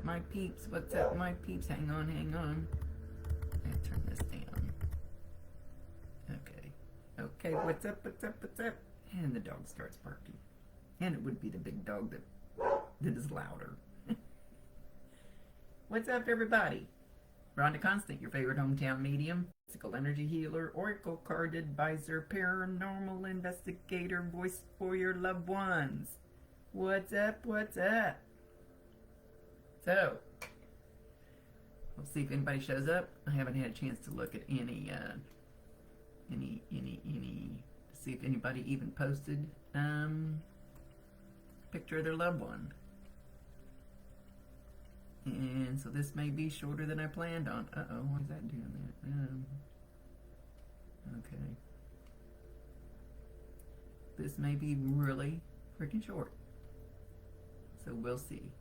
my peeps? What's up, my peeps? Hang on, hang on. I turn this down. Okay. Okay, what's up, what's up, what's up? And the dog starts barking. And it would be the big dog that is louder. What's up, everybody? Rhondaconsta, your favorite hometown medium, physical energy healer, oracle card advisor, paranormal investigator, voice for your loved ones. What's up? What's up? So, we'll see if anybody shows up. I haven't had a chance to look at any to see if anybody even posted picture of their loved one. And so this may be shorter than I planned on. Uh-oh, why is that doing that? Okay. This may be really freaking short. So we'll see.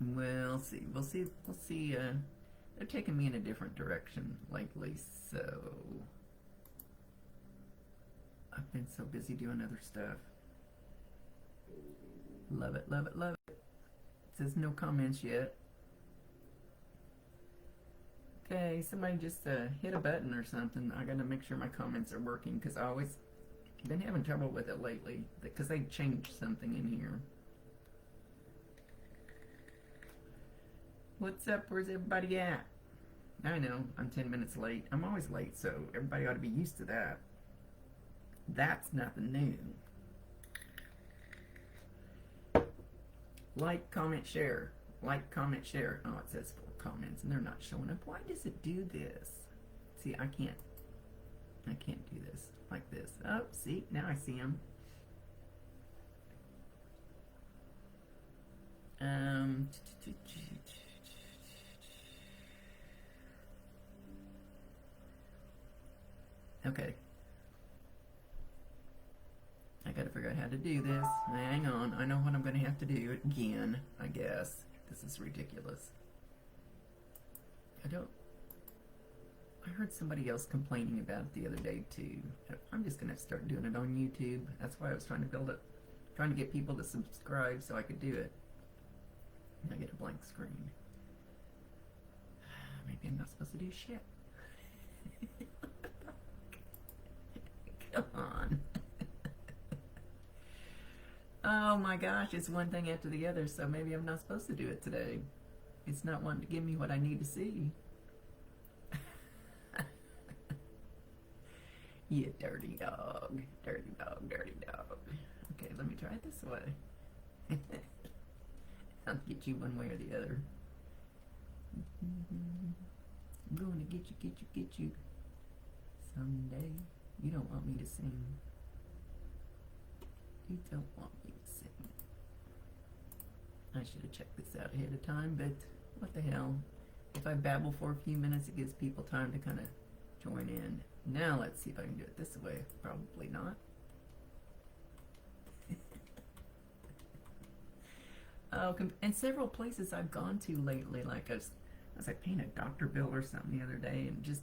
We'll see. We'll see. We'll see. They're taking me in a different direction lately, so I've been so busy doing other stuff. Love it, love it, love it. It says no comments yet. Okay, somebody just hit a button or something. I gotta make sure my comments are working because I always been having trouble with it lately because they changed something in here. What's up? Where's everybody at? I know, I'm 10 minutes late. I'm always late, so everybody ought to be used to that. That's nothing new. Like, comment, share. Like, comment, share. Oh, it says 4 comments and they're not showing up. Why does it do this? See, I can't do this like this. Oh, see, now I see them. Okay. I gotta figure out how to do this. Hang on. I know what I'm gonna have to do again, I guess. This is ridiculous. I heard somebody else complaining about it the other day too. I'm just gonna start doing it on YouTube. That's why I was trying to build it. Trying to get people to subscribe so I could do it. And I get a blank screen. Maybe I'm not supposed to do shit. Come on. Oh my gosh, it's one thing after the other, so maybe I'm not supposed to do it today. It's not wanting to give me what I need to see. You dirty dog. Dirty dog, dirty dog. Okay, let me try it this way. I'll get you one way or the other. I'm going to get you. Someday. You don't want me to sing. You don't want me to sing. I should have checked this out ahead of time, but what the hell. If I babble for a few minutes, it gives people time to kind of join in. Now let's see if I can do it this way. Probably not. Oh, and several places I've gone to lately, like I was like paying a doctor bill or something the other day, and just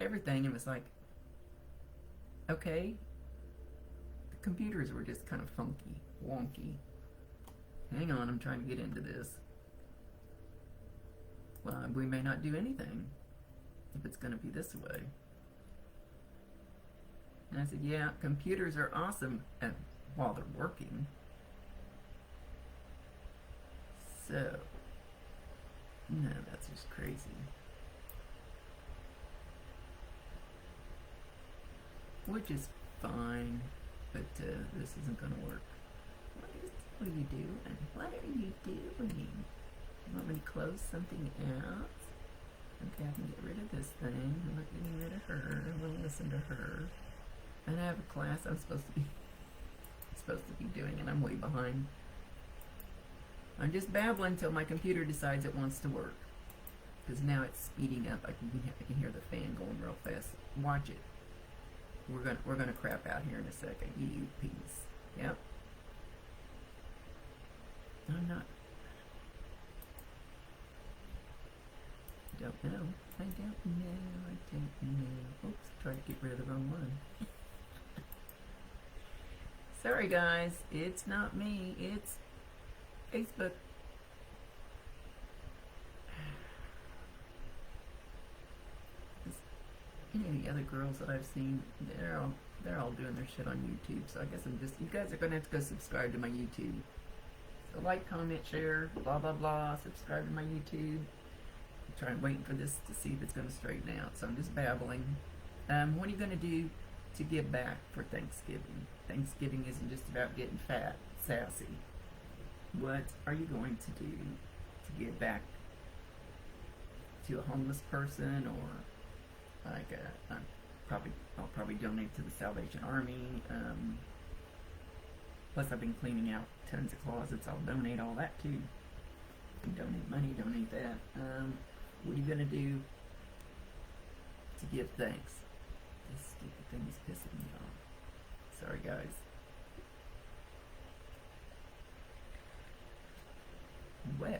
everything, it was like, okay, the computers were just kind of funky, wonky. Hang on, I'm trying to get into this. Well, we may not do anything if it's going to be this way. And I said, yeah, computers are awesome while they're working. So, no, that's just crazy. Which is fine, but this isn't going to work. What are you doing? What are you doing? You want me to close something out? Okay, I can get rid of this thing. I'm not getting rid of her. I'm going to listen to her. And I have a class I'm supposed to be doing, and I'm way behind. I'm just babbling until my computer decides it wants to work. Because now it's speeding up. I can hear the fan going real fast. Watch it. We're gonna crap out here in a second. You piece. Yep. I'm not. Don't know. I don't know. Oops, tried to get rid of the wrong one. Sorry guys, it's not me, it's Facebook. Any of the other girls that I've seen, they're all doing their shit on YouTube. So I guess you guys are gonna have to go subscribe to my YouTube. So like, comment, share, blah blah blah. Subscribe to my YouTube. I'm trying waiting for this to see if it's gonna straighten out. So I'm just babbling. What are you gonna do to give back for Thanksgiving? Thanksgiving isn't just about getting fat, sassy. What are you going to do to give back to a homeless person, or like I'll probably donate to the Salvation Army. Plus I've been cleaning out tons of closets. I'll donate all that too. Donate money, donate that. What are you gonna do to give thanks? This stupid thing is pissing me off. Sorry guys. Well.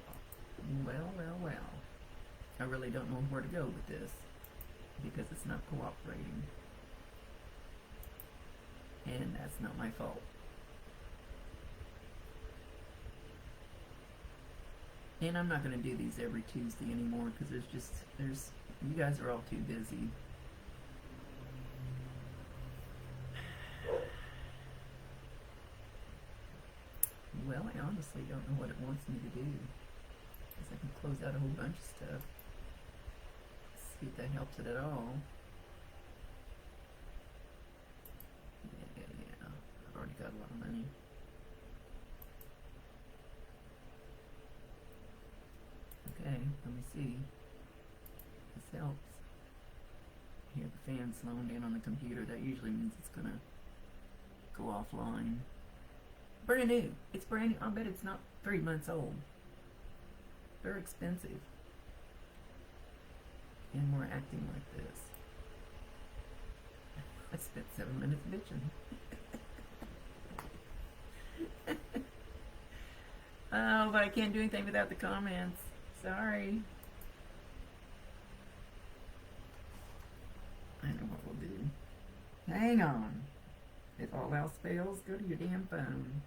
I really don't know where to go with this because it's not cooperating. And that's not my fault. And I'm not going to do these every Tuesday anymore because you guys are all too busy. Well, I honestly don't know what it wants me to do. Because I can close out a whole bunch of stuff. See if that helps it at all. Yeah. I've already got a lot of money. Okay, let me see. This helps. Hear the fan slowing down on the computer. That usually means it's gonna go offline. Brand new. It's brand new. I bet it's not 3 months old. They're expensive. And we're acting like this. I spent 7 minutes bitching. Oh, but I can't do anything without the comments. Sorry. I know what we'll do. Hang on. If all else fails, go to your damn phone.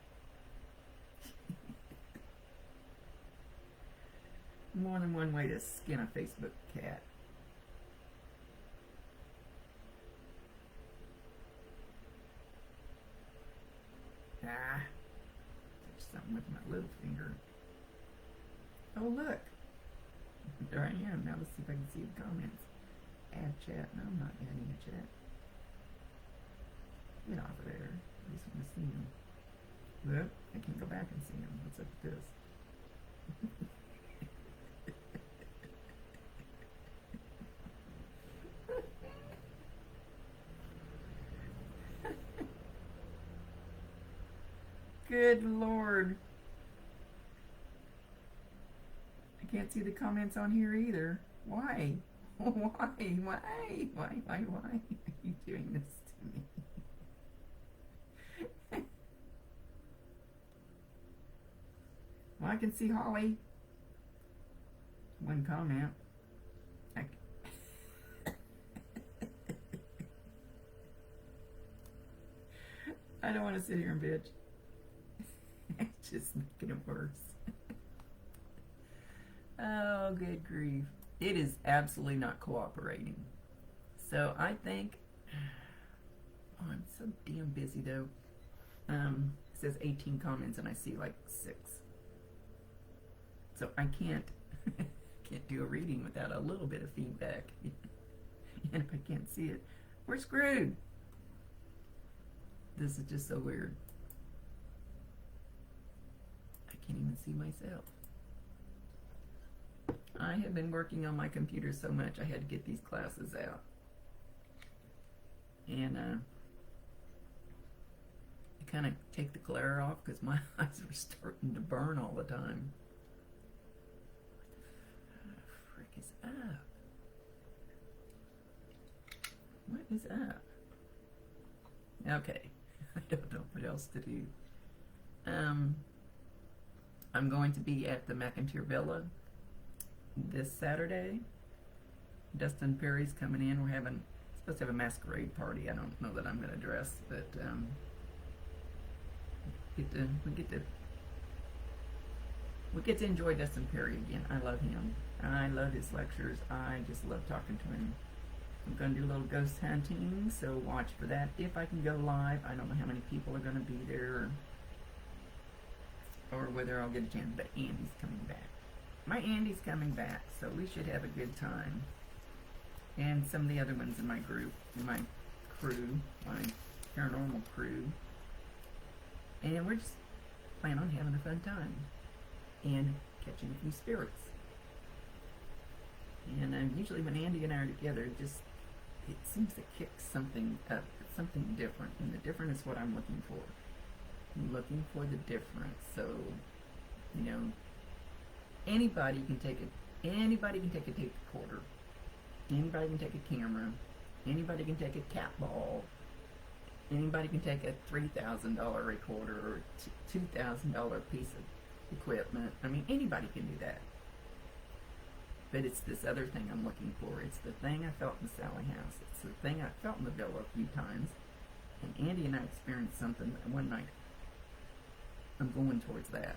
More than one way to skin a Facebook cat. Ah, there's something with my little finger. Oh look, there I am. Now let's see if I can see the comments. Add chat. No, I'm not adding a chat. Get off of there. I just want to see them. Look, I can't go back and see them. What's up with this? Good Lord. I can't see the comments on here either. Why? Why are you doing this to me? Well, I can see Holly. One comment. I don't want to sit here and bitch. It's just making it worse. Oh, good grief. It is absolutely not cooperating. So I think, oh, I'm so damn busy though. It says 18 comments and I see like 6. So I can't do a reading without a little bit of feedback. And if I can't see it, we're screwed. This is just so weird. I can't even see myself. I have been working on my computer so much I had to get these classes out. And I kind of take the glare off because my eyes were starting to burn all the time. What the frick is up? What is up? Okay, I don't know what else to do. I'm going to be at the McIntyre Villa this Saturday. Dustin Perry's coming in. We're supposed to have a masquerade party. I don't know that I'm going to dress, but we get to enjoy Dustin Perry again. I love him. I love his lectures. I just love talking to him. I'm going to do a little ghost hunting, so watch for that if I can go live. I don't know how many people are going to be there or whether I'll get a chance, but Andy's coming back. My Andy's coming back, so we should have a good time. And some of the other ones in my group, in my crew, my paranormal crew. And we're just planning on having a fun time and catching a few spirits. And usually when Andy and I are together, it seems to kick something up, something different. And the different is what I'm looking for. I'm looking for the difference. So, you know, anybody can take a tape recorder. Anybody can take a camera. Anybody can take a cat ball. Anybody can take a $3,000 recorder or $2,000 piece of equipment. I mean, anybody can do that. But it's this other thing I'm looking for. It's the thing I felt in the Sally house. It's the thing I felt in the villa a few times. And Andy and I experienced something one night. I'm going towards that.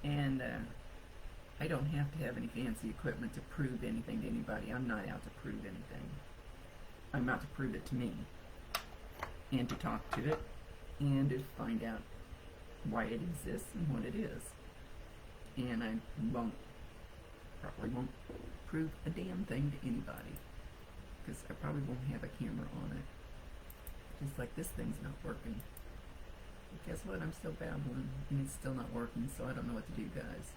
And I don't have to have any fancy equipment to prove anything to anybody. I'm not out to prove anything. I'm out to prove it to me. And to talk to it. And to find out why it exists and what it is. And I probably won't prove a damn thing to anybody. Because I probably won't have a camera on it. Just like this thing's not working. But guess what? I'm still babbling. And it's still not working, so I don't know what to do, guys.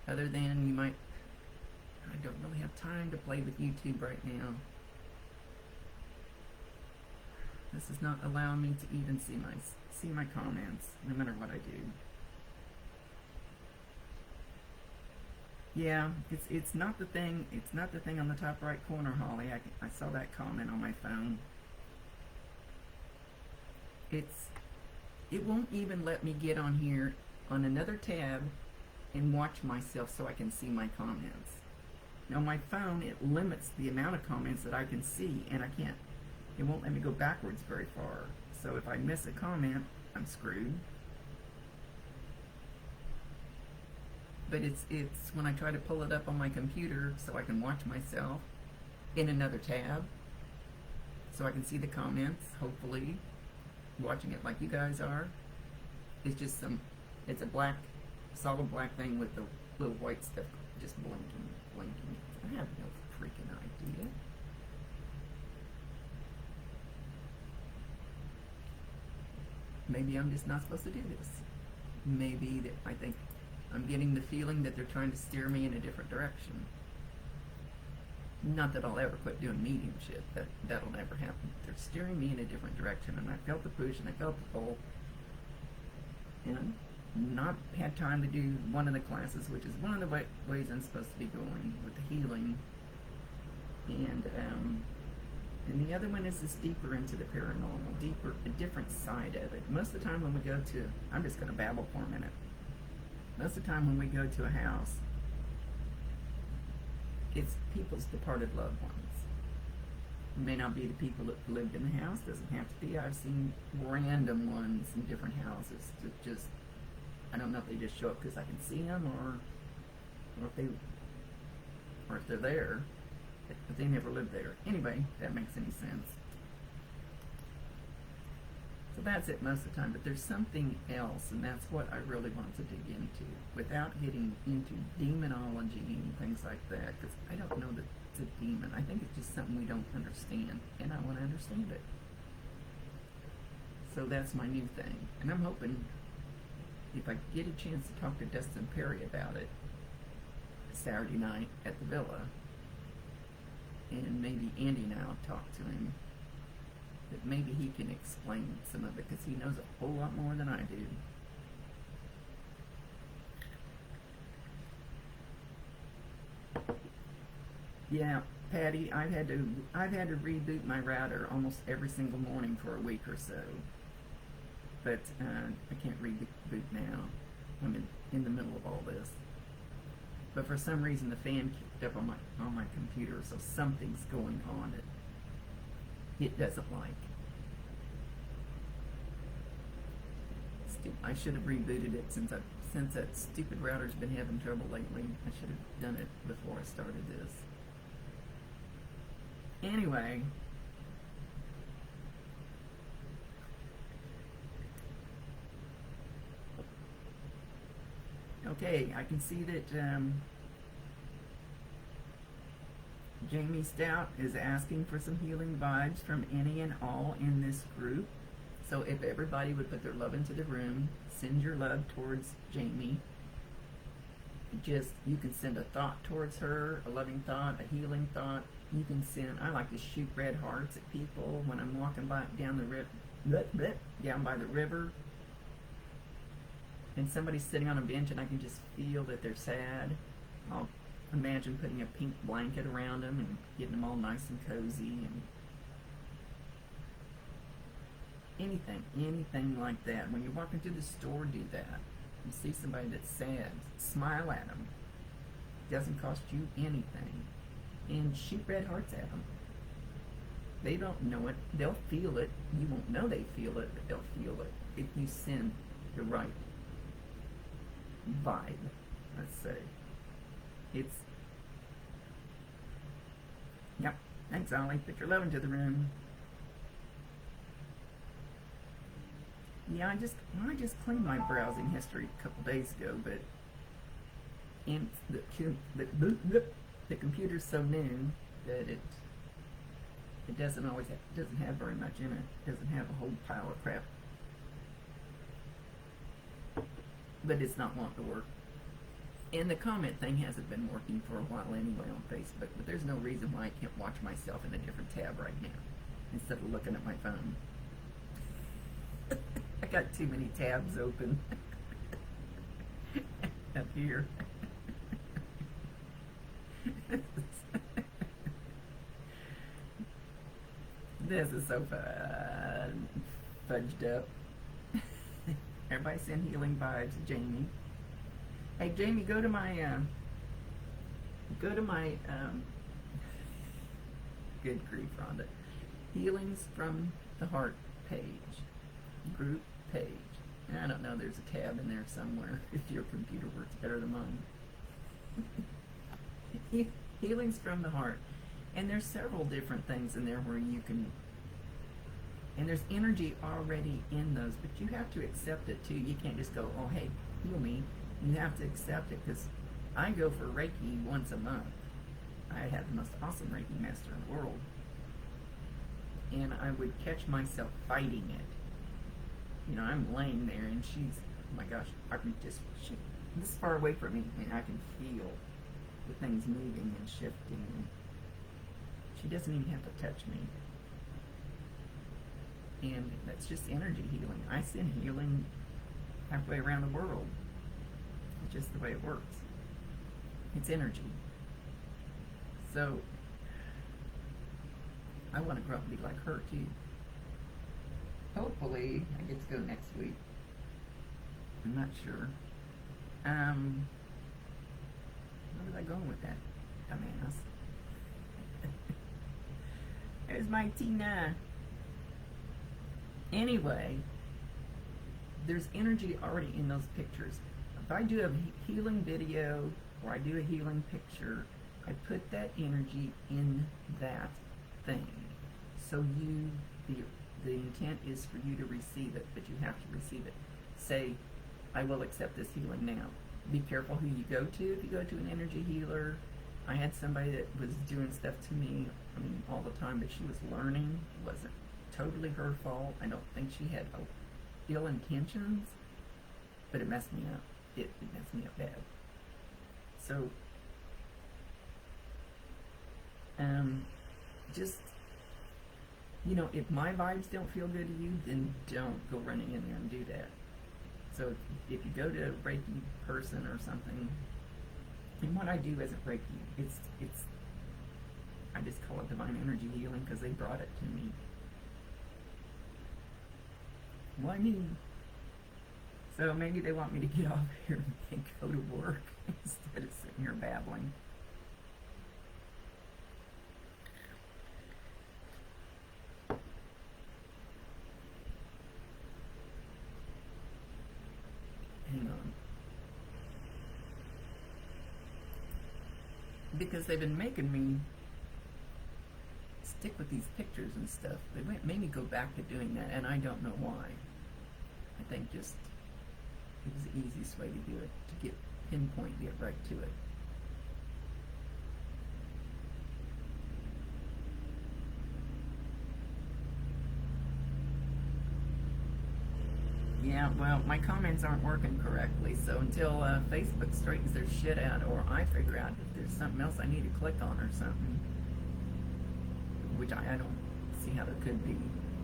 Other than I don't really have time to play with YouTube right now. This is not allowing me to even see my comments, no matter what I do. Yeah, it's not the thing. It's not the thing on the top right corner, Holly. I saw that comment on my phone. It won't even let me get on here on another tab and watch myself so I can see my comments. Now my phone, it limits the amount of comments that I can see, and it won't let me go backwards very far. So if I miss a comment, I'm screwed. But it's when I try to pull it up on my computer so I can watch myself in another tab, so I can see the comments, hopefully, watching it like you guys are. It's just it's a solid black thing with the little white stuff just blinking. I have no freaking idea. Maybe I'm just not supposed to do this. Maybe I think I'm getting the feeling that they're trying to steer me in a different direction. Not that I'll ever quit doing mediumship. That'll never happen. They're steering me in a different direction, and I felt the push and I felt the pull. And not had time to do one of the classes, which is one of the ways I'm supposed to be going with the healing. And the other one is just deeper into the paranormal, a different side of it. Most of the time when we go to, I'm just going to babble for a minute. Most of the time when we go to a house, it's people's departed loved ones. It may not be the people that lived in the house, doesn't have to be. I've seen random ones in different houses that just, I don't know if they just show up because I can see them or if they're there, but they never lived there. Anyway, if that makes any sense. So that's it most of the time, but there's something else, and that's what I really want to dig into, without getting into demonology and things like that, because I don't know that it's a demon. I think it's just something we don't understand, and I want to understand it. So that's my new thing, and I'm hoping if I get a chance to talk to Dustin Perry about it Saturday night at the villa, and maybe Andy and I'll talk to him, that maybe he can explain some of it, because he knows a whole lot more than I do. Yeah, Patty, I've had to reboot my router almost every single morning for a week or so. But I can't reboot now. I'm in the middle of all this. But for some reason the fan kicked up on my computer, so something's going on that it doesn't like. I should have rebooted it since that stupid router's been having trouble lately. I should have done it before I started this. Anyway, okay, I can see that Jamie Stout is asking for some healing vibes from any and all in this group. So if everybody would put their love into the room, send your love towards Jamie. You can send a thought towards her, a loving thought, a healing thought. You can send, I like to shoot red hearts at people when I'm walking down by the river. And somebody's sitting on a bench and I can just feel that they're sad. I'll imagine putting a pink blanket around them and getting them all nice and cozy and anything like that. When you're walking through the store, do that. You see somebody that's sad, smile at them. It doesn't cost you anything. And shoot red hearts at them. They don't know it. They'll feel it. You won't know they feel it, but they'll feel it if you send the right vibe, let's say. Yep. Thanks, Ollie. Put your love into the room. Yeah, I just cleaned my browsing history a couple days ago, but the computer's so new that it doesn't have very much in it. It doesn't have a whole pile of crap. But it's not wanting to work. And the comment thing hasn't been working for a while anyway on Facebook, but there's no reason why I can't watch myself in a different tab right now instead of looking at my phone. I got too many tabs open up here. This is so fun. Fudged up. Everybody send healing vibes to Jamie. Hey Jamie, go to my good grief, Rhonda. Healings from the Heart page. Group page. I don't know, there's a tab in there somewhere if your computer works better than mine. Healings from the Heart. And there's several different things in there where you can, and there's energy already in those, but you have to accept it too. You can't just go, oh hey, heal me. You have to accept it, because I go for Reiki once a month. I have the most awesome Reiki master in the world. And I would catch myself fighting it. You know, I'm laying there and she's, oh my gosh, I can just, this far away from me, and I can feel the things moving and shifting. She doesn't even have to touch me. And that's just energy healing. I send healing halfway around the world. It's just the way it works. It's energy. So, I want to grow up and be like her too. Hopefully, I get to go next week. I'm not sure. Where was I going with that, dumbass? There's my Tina. Anyway, there's energy already in those pictures. If I do a healing video or I do a healing picture, I put that energy in that thing. So the intent is for you to receive it, but you have to receive it. Say, I will accept this healing now. Be careful who you go to. If you go to an energy healer, I had somebody that was doing stuff to me, all the time, but she was learning. It wasn't totally her fault. I don't think she had ill intentions, but it messed me up. It messed me up bad. So, just, if my vibes don't feel good to you, then don't go running in there and do that. So if you go to a Reiki person or something, and what I do isn't Reiki, it's I just call it divine energy healing because they brought it to me. Well, so maybe they want me to get off here and go to work instead of sitting here babbling. Hang on. Because they've been making me stick with these pictures and stuff. They made me go back to doing that, and I don't know why. I think just it was the easiest way to do it, to get right to it. Yeah, well, my comments aren't working correctly, so until Facebook straightens their shit out, or I figure out if there's something else I need to click on or something, which I don't see how there could be.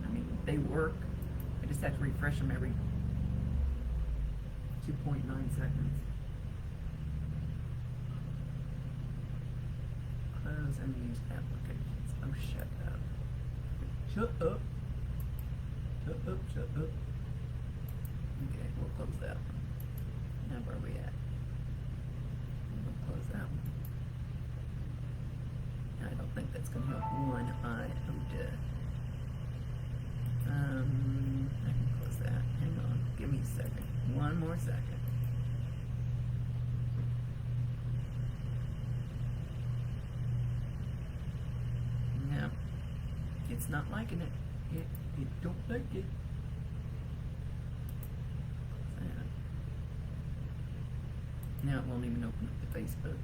I mean, they work. I just have to refresh them every 2.9 seconds. Close unused applications. Oh, shut up. Shut up. Shut up, shut up. Okay, we'll close that one. Now where are we at? We'll close that one. I don't think that's going to help one iota. I can close that. Hang on. Give me a second. One more second. No. It's not liking it. It don't like it. Now it won't even open up the Facebook.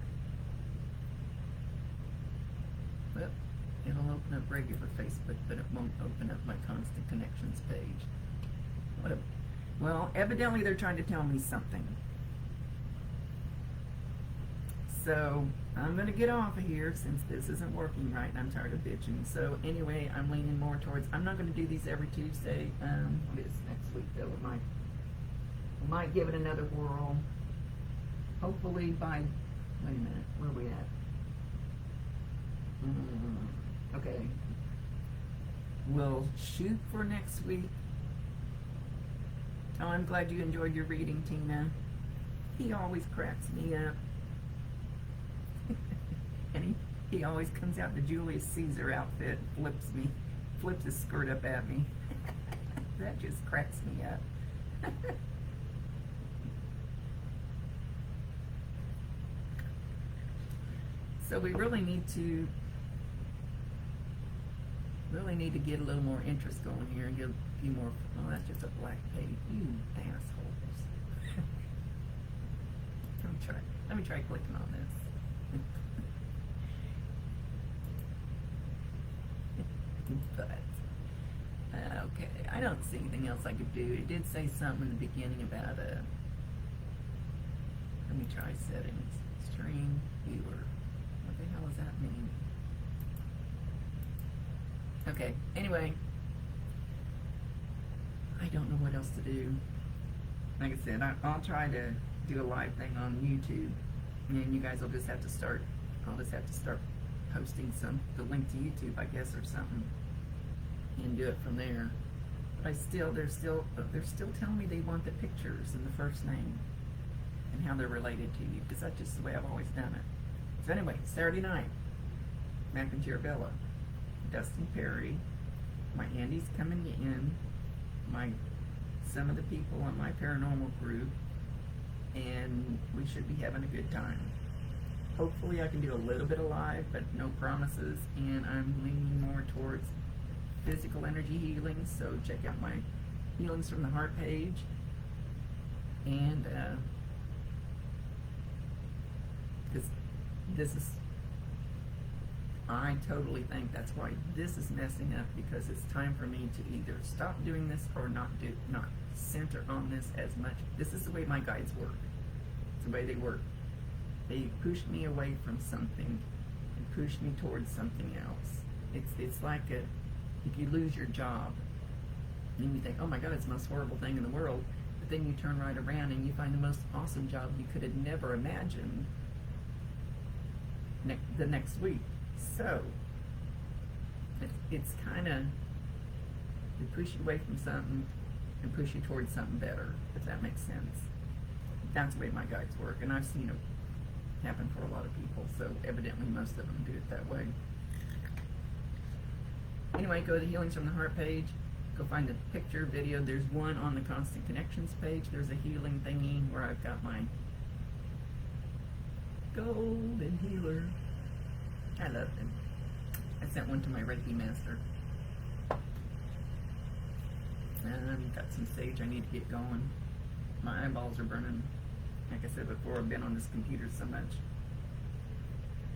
Well, it'll open up regular Facebook, but it won't open up my Constant Connections page. Whatever. Well, evidently they're trying to tell me something. So, I'm going to get off of here since this isn't working right and I'm tired of bitching. So, anyway, I'm leaning more towards, I'm not going to do these every Tuesday. What is next week, though? We might give it another whirl. Hopefully by, wait a minute, where are we at? Okay. We'll shoot for next week. Oh, I'm glad you enjoyed your reading, Tina. He always cracks me up. And he always comes out the Julius Caesar outfit, flips his skirt up at me. That just cracks me up. So we really need to get a little more interest going here and get a few more. Oh, that's just a black page. You assholes. Let me try clicking on this. But okay, I don't see anything else I could do. It did say something in the beginning about let me try settings. Stream viewer. What the hell does that mean? Okay, anyway, I don't know what else to do. Like I said, I'll try to do a live thing on YouTube, and you guys will just have to start, I'll just have to start posting the link to YouTube, I guess, or something, and do it from there. But they're still telling me they want the pictures and the first name and how they're related to you, because that's just the way I've always done it. So anyway, Saturday night, Mac and Girabella, Dustin Perry, my Andy's coming in, some of the people on my paranormal group, and we should be having a good time. Hopefully I can do a little bit of live, but no promises, and I'm leaning more towards physical energy healing, so check out my Healings from the Heart page, and I totally think that's why this is messing up, because it's time for me to either stop doing this or not center on this as much. This is the way my guides work. It's the way they work. They push me away from something and push me towards something else. It's like if you lose your job and you think, oh my God, it's the most horrible thing in the world, but then you turn right around and you find the most awesome job you could have never imagined the next week. So it's kind of, they push you away from something and push you towards something better, if that makes sense. That's the way my guides work, and I've seen it happen for a lot of people, so evidently most of them do it that way. Anyway, go to the Healings from the Heart page, go find the picture, video. There's one on the Constant Connections page. There's a healing thingy where I've got my golden healer. I love them. I sent one to my Reiki master. And I've got some sage I need to get going. My eyeballs are burning. Like I said before, I've been on this computer so much.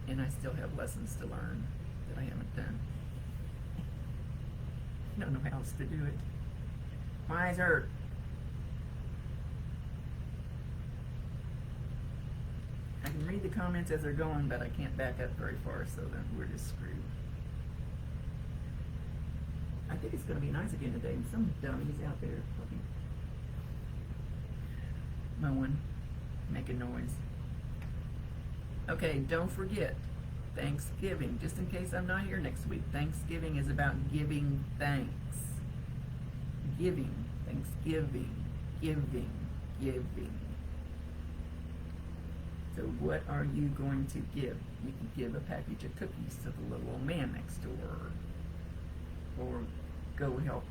And I still have lessons to learn that I haven't done. I don't know how else to do it. My eyes hurt. I can read the comments as they're going, but I can't back up very far, so then we're just screwed. I think it's going to be nice again today, and some dummies out there mowing, making noise. Okay, don't forget, Thanksgiving, just in case I'm not here next week, Thanksgiving is about giving thanks. Giving, Thanksgiving, giving. So what are you going to give? You can give a package of cookies to the little old man next door, or go help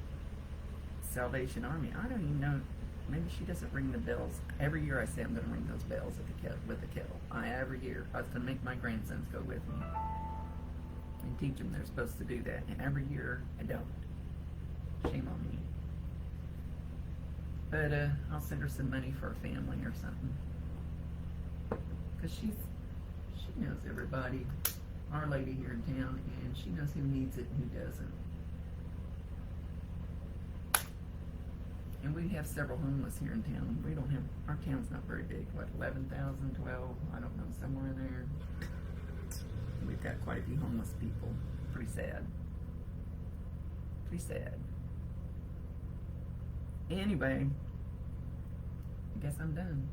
Salvation Army. I don't even know. Maybe she doesn't ring the bells. Every year I say I'm going to ring those bells at the kettle, with the kettle. Every year. I was going to make my grandsons go with me and teach them they're supposed to do that. And every year I don't. Shame on me. But I'll send her some money for a family or something. Because she knows everybody. Our lady here in town, and she knows who needs it and who doesn't. And we have several homeless here in town. We don't have, our town's not very big. What, 11,000, 12? I don't know, somewhere in there. We've got quite a few homeless people. Pretty sad. Pretty sad. Anyway, I guess I'm done.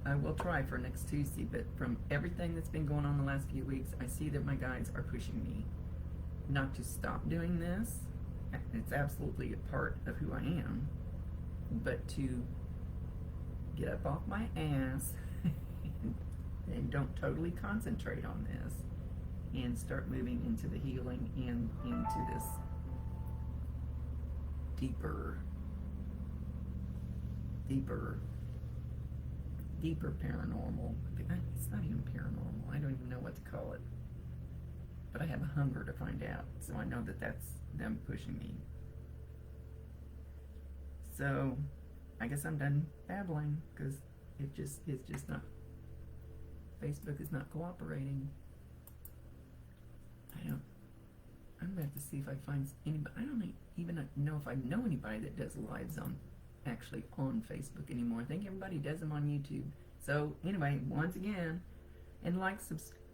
I will try for next Tuesday, but from everything that's been going on the last few weeks, I see that my guides are pushing me not to stop doing this. It's absolutely a part of who I am, but to get up off my ass and don't totally concentrate on this and start moving into the healing and into this deeper paranormal. It's not even paranormal. I don't even know what to call it. But I have a hunger to find out, so I know that that's them pushing me. So I guess I'm done babbling, because it's just not, Facebook is not cooperating. I'm gonna have to see if I find anybody. I don't even know if I know anybody that does lives actually on Facebook anymore. I think everybody does them on YouTube. So anyway, once again, and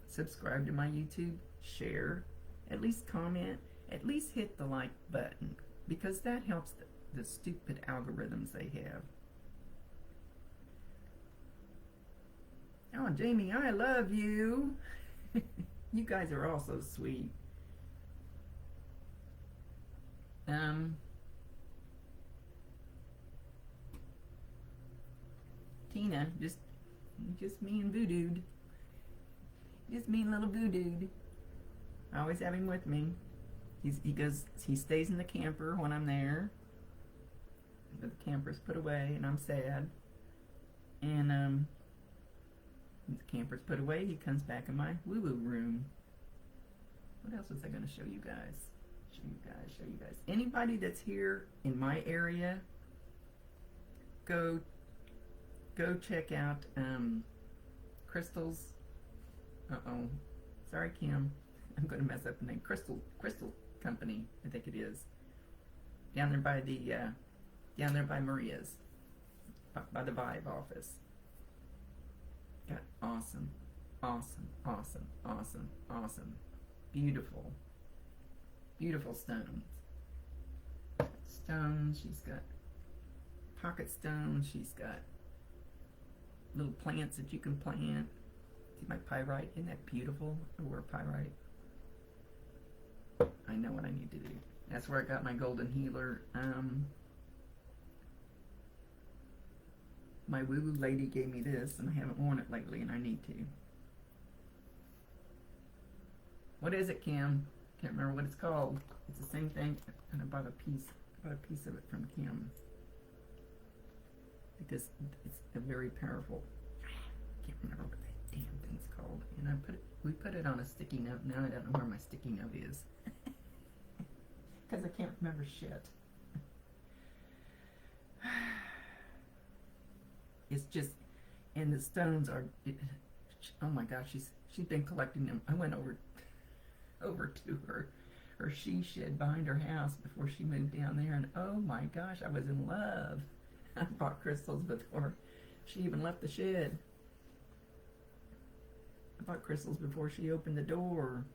subscribe to my YouTube, share, at least comment, at least hit the like button, because that helps the stupid algorithms they have. Oh, Jamie, I love you. You guys are all so sweet. Tina, just me and Voodooed. Just me and little Voodooed. I always have him with me. He stays in the camper when I'm there. But the camper's put away and I'm sad. And when the camper's put away, he comes back in my woo-woo room. What else was I going to show you guys? Show you guys. Anybody that's here in my area, go check out Crystal's. Sorry, Kim. I'm going to mess up the name. Crystal Company, I think it is. Down there by Maria's, by the Vibe office. Got awesome, beautiful stones. She's got pocket stones. She's got little plants that you can plant. See my pyrite? Isn't that beautiful? I wear pyrite. I know what I need to do. That's where I got my golden healer. My woo-woo lady gave me this, and I haven't worn it lately, and I need to. What is it, Kim? Can't remember what it's called. It's the same thing, and I bought a piece of it from Kim. because it's a very powerful. I can't remember what that damn thing's called. And we put it on a sticky note. Now I don't know where my sticky note is because I can't remember shit. It's just, and the stones are. Oh my gosh, she's been collecting them. I went over to her she shed behind her house before she moved down there, and oh my gosh, I was in love. I bought crystals before she even left the shed. I bought crystals before she opened the door.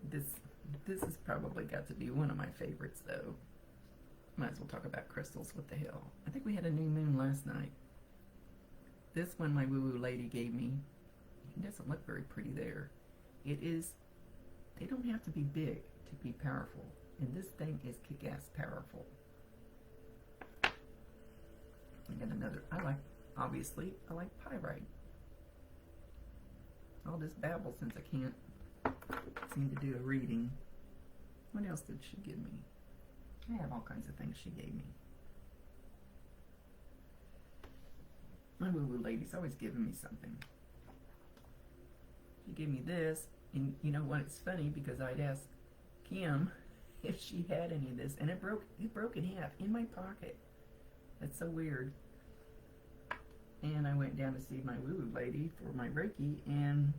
This has probably got to be one of my favorites, though. Might as well talk about crystals. What the hell? I think we had a new moon last night. This one my woo-woo lady gave me. It doesn't look very pretty there. It is. They don't have to be big to be powerful. And this thing is kick-ass powerful. I got another. Obviously, I like pyrite. I'll just babble since I can't seem to do a reading. What else did she give me? I have all kinds of things she gave me. My woo-woo lady's always giving me something. She gave me this, and you know what? It's funny because I'd asked Kim if she had any of this, and it broke in half in my pocket. That's so weird. And I went down to see my woo-woo lady for my Reiki, and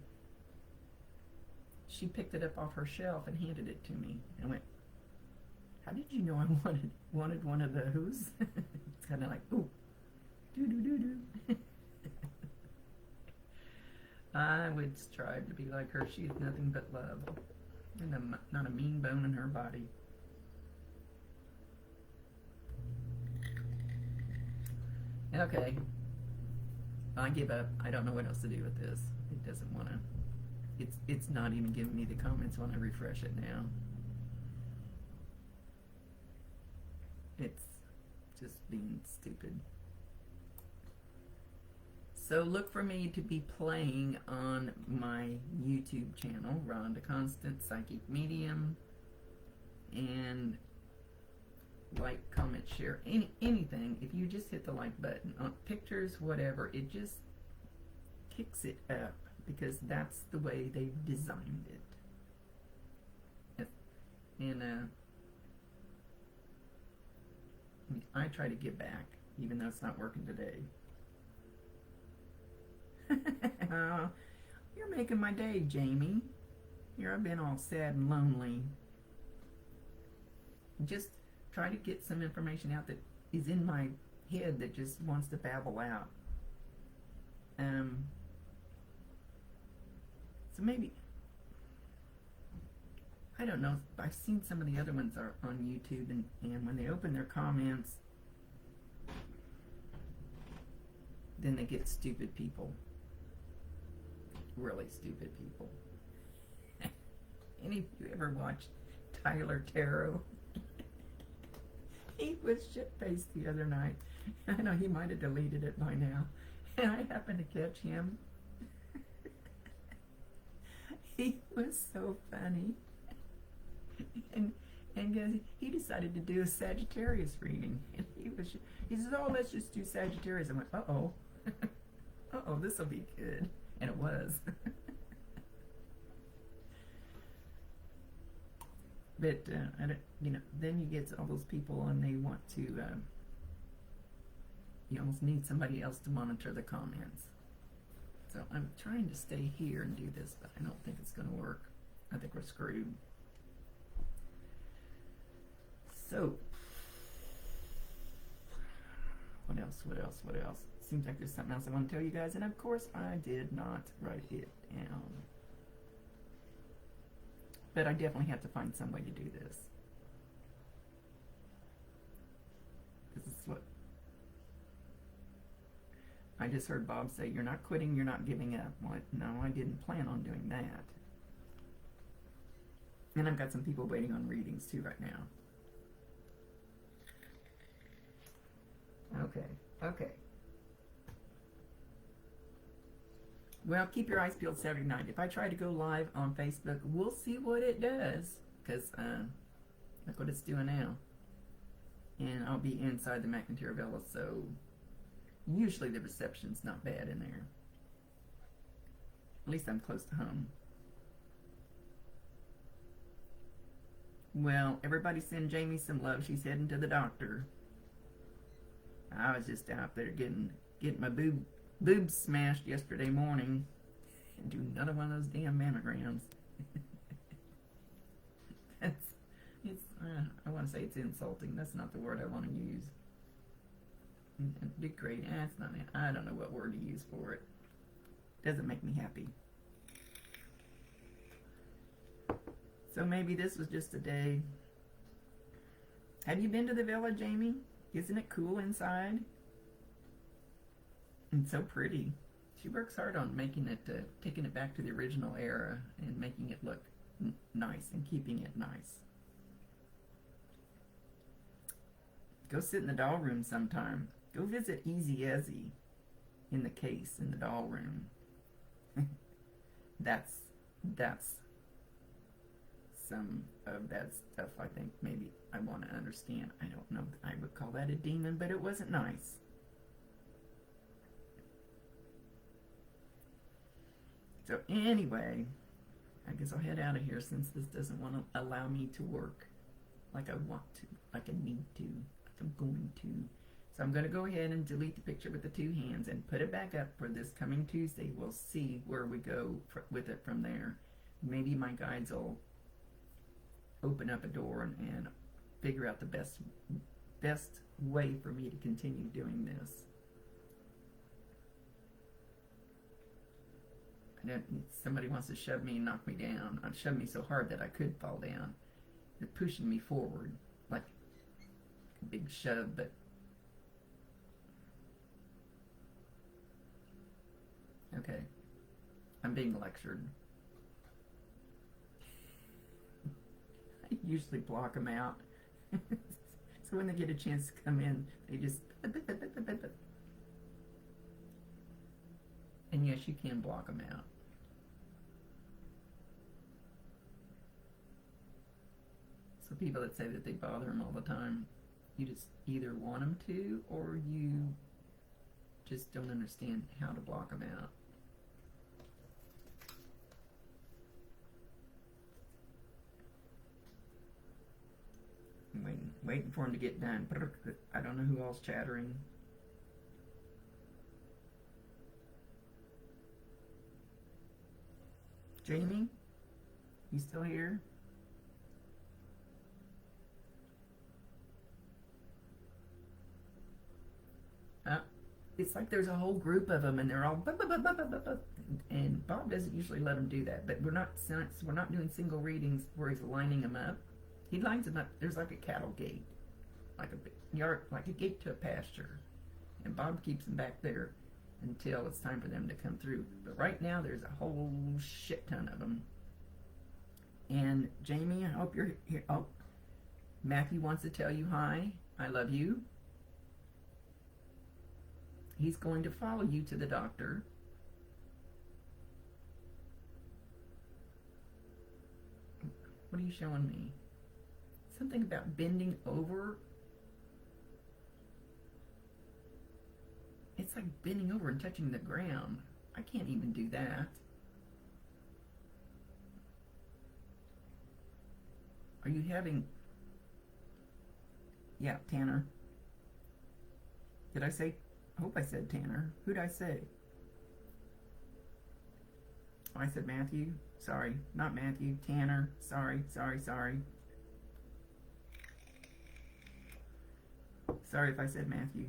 she picked it up off her shelf and handed it to me. And I went, "How did you know I wanted one of those?" It's kind of like, ooh, do. I would strive to be like her. She is nothing but love, and not a mean bone in her body. Okay, I give up. I don't know what else to do with this. It doesn't want to. It's not even giving me the comments when I refresh it now. It's just being stupid. So look for me to be playing on my YouTube channel, Rhondaconsta Psychic Medium, and like, comment, share, anything. If you just hit the like button on pictures, whatever, it just kicks it up because that's the way they've designed it. And I try to give back, even though it's not working today. You're making my day, Jamie. Here I've been all sad and lonely. Just try to get some information out that is in my head that just wants to babble out. So maybe, I don't know, I've seen some of the other ones are on YouTube, and when they open their comments, then they get stupid people. Really stupid people. Any of you ever watched Tyler Tarot? He was shit-faced the other night. I know he might have deleted it by now. And I happened to catch him. He was so funny. And he decided to do a Sagittarius reading. And he says, "Oh, let's just do Sagittarius." I went, "Uh-oh." Uh-oh, this will be good. And it was. But, I don't, then you get all those people and they want to, you almost need somebody else to monitor the comments. So I'm trying to stay here and do this, but I don't think it's going to work. I think we're screwed. So, what else? Seems like there's something else I want to tell you guys, and of course I did not write it down. But I definitely have to find some way to do this. This is what I just heard Bob say, "You're not quitting, you're not giving up." Well, no, I didn't plan on doing that. And I've got some people waiting on readings too right now. Okay. Well, keep your eyes peeled Saturday night. If I try to go live on Facebook, we'll see what it does. Because look what it's doing now. And I'll be inside the McIntyre Villa, so Usually the reception's not bad in there. At least I'm close to home. Well, everybody send Jamie some love. She's heading to the doctor. I was just out there getting my boobs smashed yesterday morning. And do another one of those damn mammograms. I want to say it's insulting. That's not the word I want to use. Degrade. It's not. I don't know what word to use for it. Doesn't make me happy. So maybe this was just a day. Have you been to the villa, Jamie? Isn't it cool inside? It's so pretty. She works hard on making it, taking it back to the original era and making it look nice and keeping it nice. Go sit in the doll room sometime. Go visit Easy Ezzy in the case in the doll room. That's some of that stuff I think maybe I want to understand. I don't know if I would call that a demon, but it wasn't nice. So anyway, I guess I'll head out of here since this doesn't want to allow me to work like I want to, like I need to, like I'm going to. So I'm going to go ahead and delete the picture with the two hands and put it back up for this coming Tuesday. We'll see where we go with it from there. Maybe my guides will open up a door and figure out the best way for me to continue doing this. Somebody wants to shove me and knock me down. Shove me so hard that I could fall down. They're pushing me forward like a big shove, but okay. I'm being lectured. I usually block them out. So when they get a chance to come in, they just... And yes, you can block them out. So people that say that they bother them all the time, you just either want them to, or you just don't understand how to block them out. I'm waiting for him to get done. I don't know who else chattering. Jamie? You still here? It's like there's a whole group of them and they're all and Bob doesn't usually let them do that, but we're not doing single readings where he's lining them up. He lines them up. There's like a cattle gate, like a yard, like a gate to a pasture, and Bob keeps them back there until it's time for them to come through. But right now there's a whole shit ton of them. And Jamie, I hope you're here. Oh, Matthew wants to tell you hi. I love you. He's going to follow you to the doctor. What are you showing me? Something about bending over. It's like bending over and touching the ground. I can't even do that. Are you having... Yeah, Tanner. Did I say... I hope I said Tanner. Who'd I say? Oh, I said Matthew. Sorry, not Matthew. Tanner. Sorry. Sorry if I said Matthew.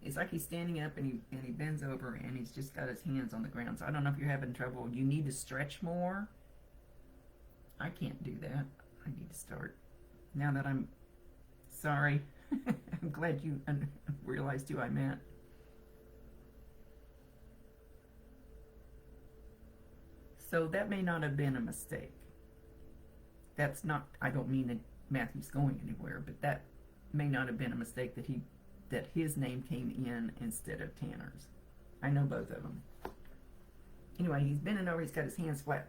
It's like he's standing up and he bends over and he's just got his hands on the ground. So I don't know if you're having trouble. You need to stretch more. I can't do that. I need to start. Now that I'm sorry. I'm glad you realized who I meant. So that may not have been a mistake. That's not, I don't mean that Matthew's going anywhere, but that may not have been a mistake that his name came in instead of Tanner's. I know both of them. Anyway, he's bending over, he's got his hands flat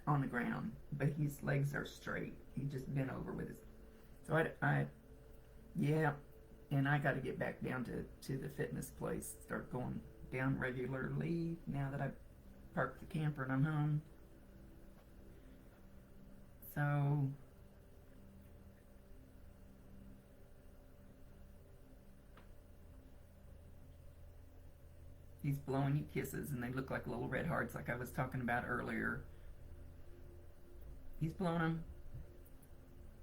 on the ground, but his legs are straight. He just bent over with his... So Yeah, and I got to get back down to the fitness place. Start going down regularly now that I've parked the camper and I'm home. So he's blowing you kisses, and they look like little red hearts, like I was talking about earlier. He's blowing them.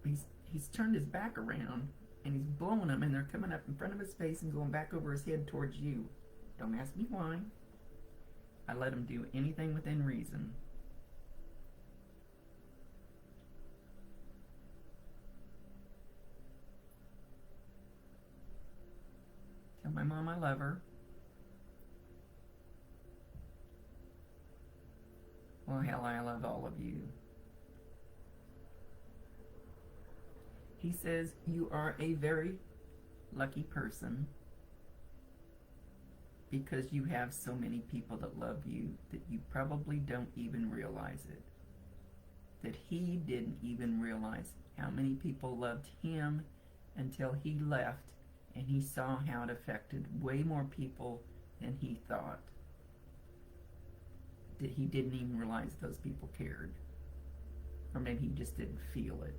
He's turned his back around, and he's blowing them, and they're coming up in front of his face and going back over his head towards you. Don't ask me why. I let him do anything within reason. Tell my mom I love her. Well, hell, I love all of you. He says you are a very lucky person because you have so many people that love you that you probably don't even realize it. That he didn't even realize how many people loved him until he left, and he saw how it affected way more people than he thought. That he didn't even realize those people cared. Or maybe he just didn't feel it.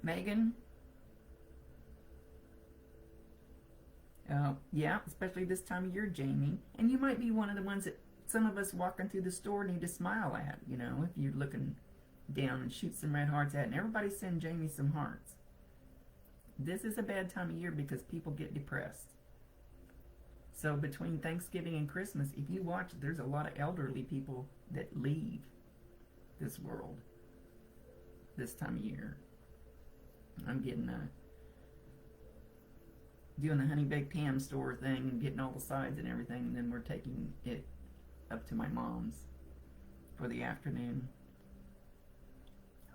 Megan? Yeah, especially this time of year, Jamie. And you might be one of the ones that some of us walking through the store need to smile at, you know, if you're looking down and shoot some red hearts at, and everybody send Jamie some hearts. This is a bad time of year because people get depressed. So between Thanksgiving and Christmas, if you watch, there's a lot of elderly people that leave this world this time of year. I'm getting doing the honey baked ham store thing and getting all the sides and everything, and then we're taking it up to my mom's for the afternoon.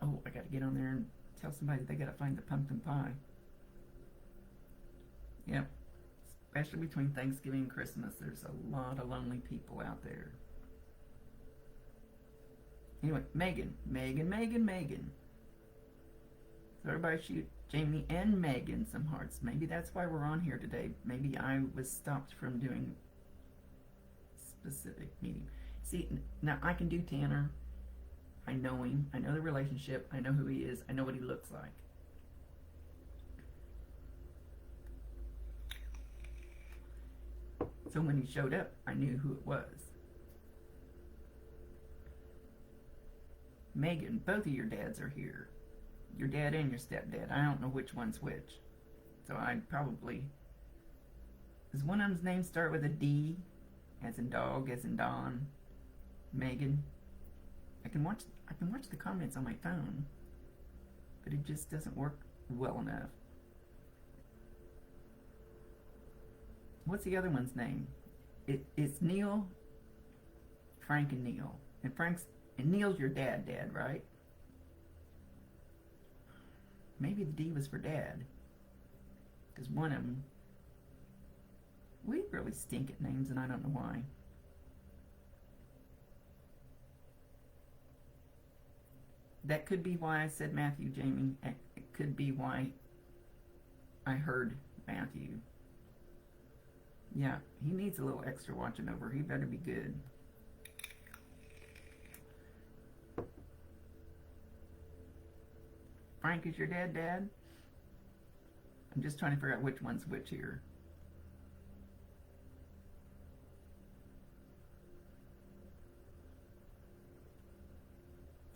Oh, I gotta get on there and tell somebody they gotta find the pumpkin pie. Yep. Especially between Thanksgiving and Christmas, there's a lot of lonely people out there. Anyway, Megan. So everybody shoot Jamie and Megan some hearts. Maybe that's why we're on here today. Maybe I was stopped from doing specific medium. See, now I can do Tanner. I know him. I know the relationship. I know who he is. I know what he looks like. So when he showed up, I knew who it was. Megan, both of your dads are here. Your dad and your stepdad. I don't know which one's which. So I'd probably... Does one of them's name start with a D? As in dog, as in Don? Megan? I can watch the comments on my phone, but it just doesn't work well enough. What's the other one's name? It's Neil, Frank, and Neil. And Neil's your dad, right? Maybe the D was for Dad. Because one of them... We really stink at names, and I don't know why. That could be why I said Matthew, Jamie. It could be why I heard Matthew. Yeah, he needs a little extra watching over. He better be good. Frank is your dad? I'm just trying to figure out which one's which here.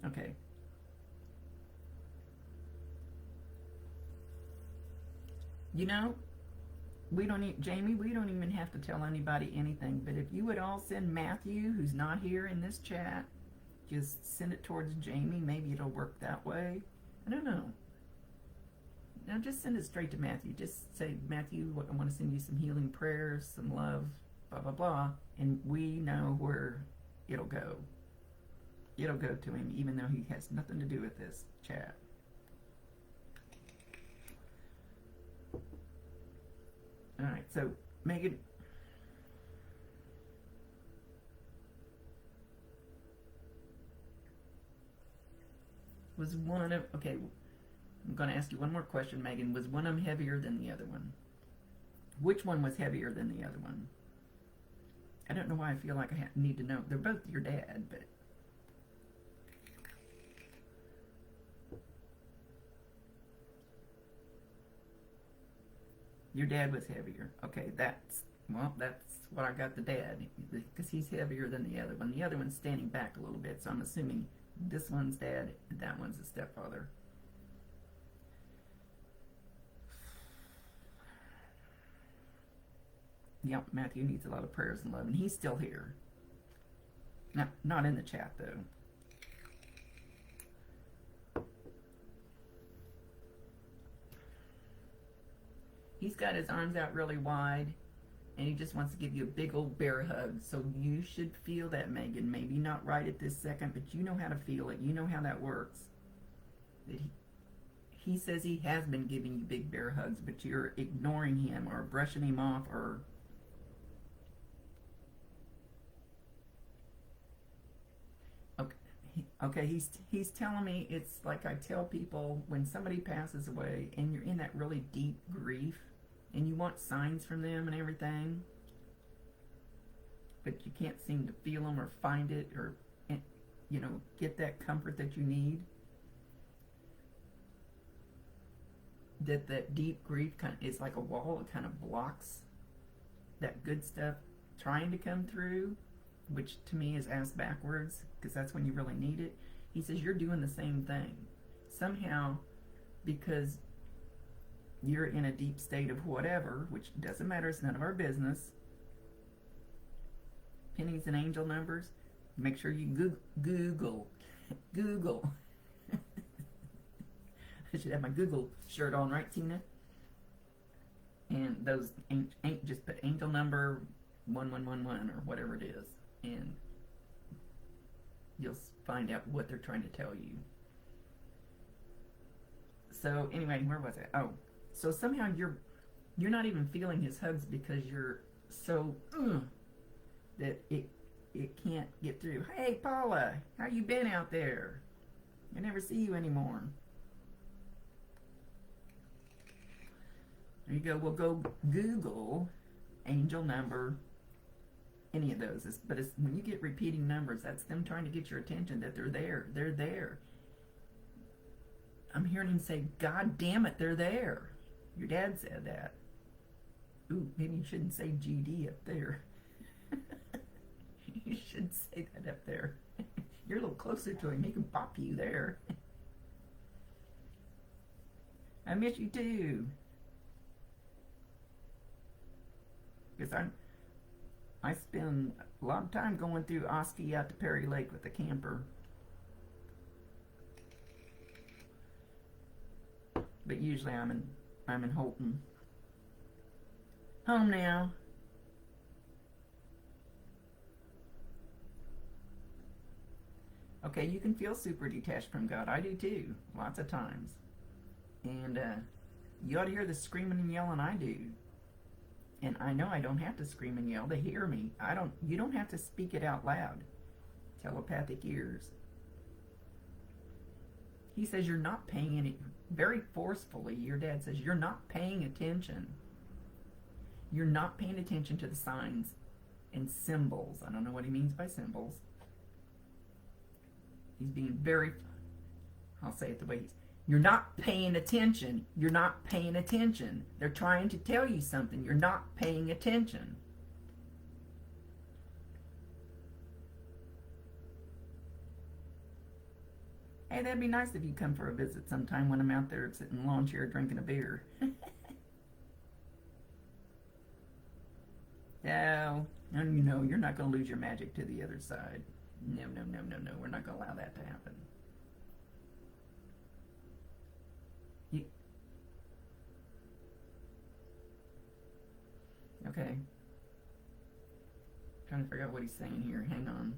Okay. You know, Jamie, we don't even have to tell anybody anything, but if you would all send Matthew, who's not here in this chat, just send it towards Jamie. Maybe it'll work that way. I don't know. Now just send it straight to Matthew. Just say, Matthew, I want to send you some healing prayers, some love, blah, blah, blah. And we know where it'll go. It'll go to him, even though he has nothing to do with this chat. All right, so Megan, was one of, okay, I'm going to ask you one more question, Megan. Was one of them heavier than the other one? Which one was heavier than the other one? I don't know why I feel like I need to know. They're both your dad, but... Your dad was heavier. Okay, that's what I got the dad, because he's heavier than the other one. The other one's standing back a little bit, so I'm assuming this one's dad and that one's the stepfather. Yep, Matthew needs a lot of prayers and love, and he's still here. No, not in the chat, though. He's got his arms out really wide, and he just wants to give you a big old bear hug. So you should feel that, Megan. Maybe not right at this second, but you know how to feel it. You know how that works. That he says he has been giving you big bear hugs, but you're ignoring him or brushing him off or... Okay, he's telling me it's like I tell people when somebody passes away and you're in that really deep grief and you want signs from them and everything, but you can't seem to feel them or find it or, you know, get that comfort that you need. That deep grief kind of is like a wall. It kind of blocks that good stuff trying to come through, which to me is ass backwards, because that's when you really need it. He says you're doing the same thing. Somehow, because you're in a deep state of whatever, which doesn't matter, it's none of our business. Pennies and angel numbers, make sure you Google. I should have my Google shirt on, right, Tina? And those ain't just put angel number 1111 or whatever it is, and you'll find out what they're trying to tell you. So anyway, where was I? Oh, so somehow you're not even feeling his hugs because you're so that it can't get through. Hey Paula, how you been out there? I never see you anymore. There you go. We'll go Google angel number, any of those. But when you get repeating numbers, that's them trying to get your attention, that they're there. They're there. I'm hearing him say, God damn it, they're there. Your dad said that. Ooh, maybe you shouldn't say GD up there. You should say that up there. You're a little closer to him. He can pop you there. I miss you too. Because I spend a lot of time going through Oski out to Perry Lake with the camper. But usually I'm in Holton. Home now. Okay, you can feel super detached from God. I do too, lots of times. And you ought to hear the screaming and yelling I do. And I know I don't have to scream and yell to hear me. You don't have to speak it out loud. Telepathic ears. He says you're not paying any, very forcefully, your dad says you're not paying attention. You're not paying attention to the signs and symbols. I don't know what he means by symbols. He's being very, I'll say it the way he's, you're not paying attention. You're not paying attention. They're trying to tell you something. You're not paying attention. Hey, that'd be nice if you come for a visit sometime when I'm out there sitting in the lawn chair drinking a beer. No, and you know, you're not going to lose your magic to the other side. No. We're not going to allow that to happen. Okay. Trying to figure out what he's saying here. Hang on.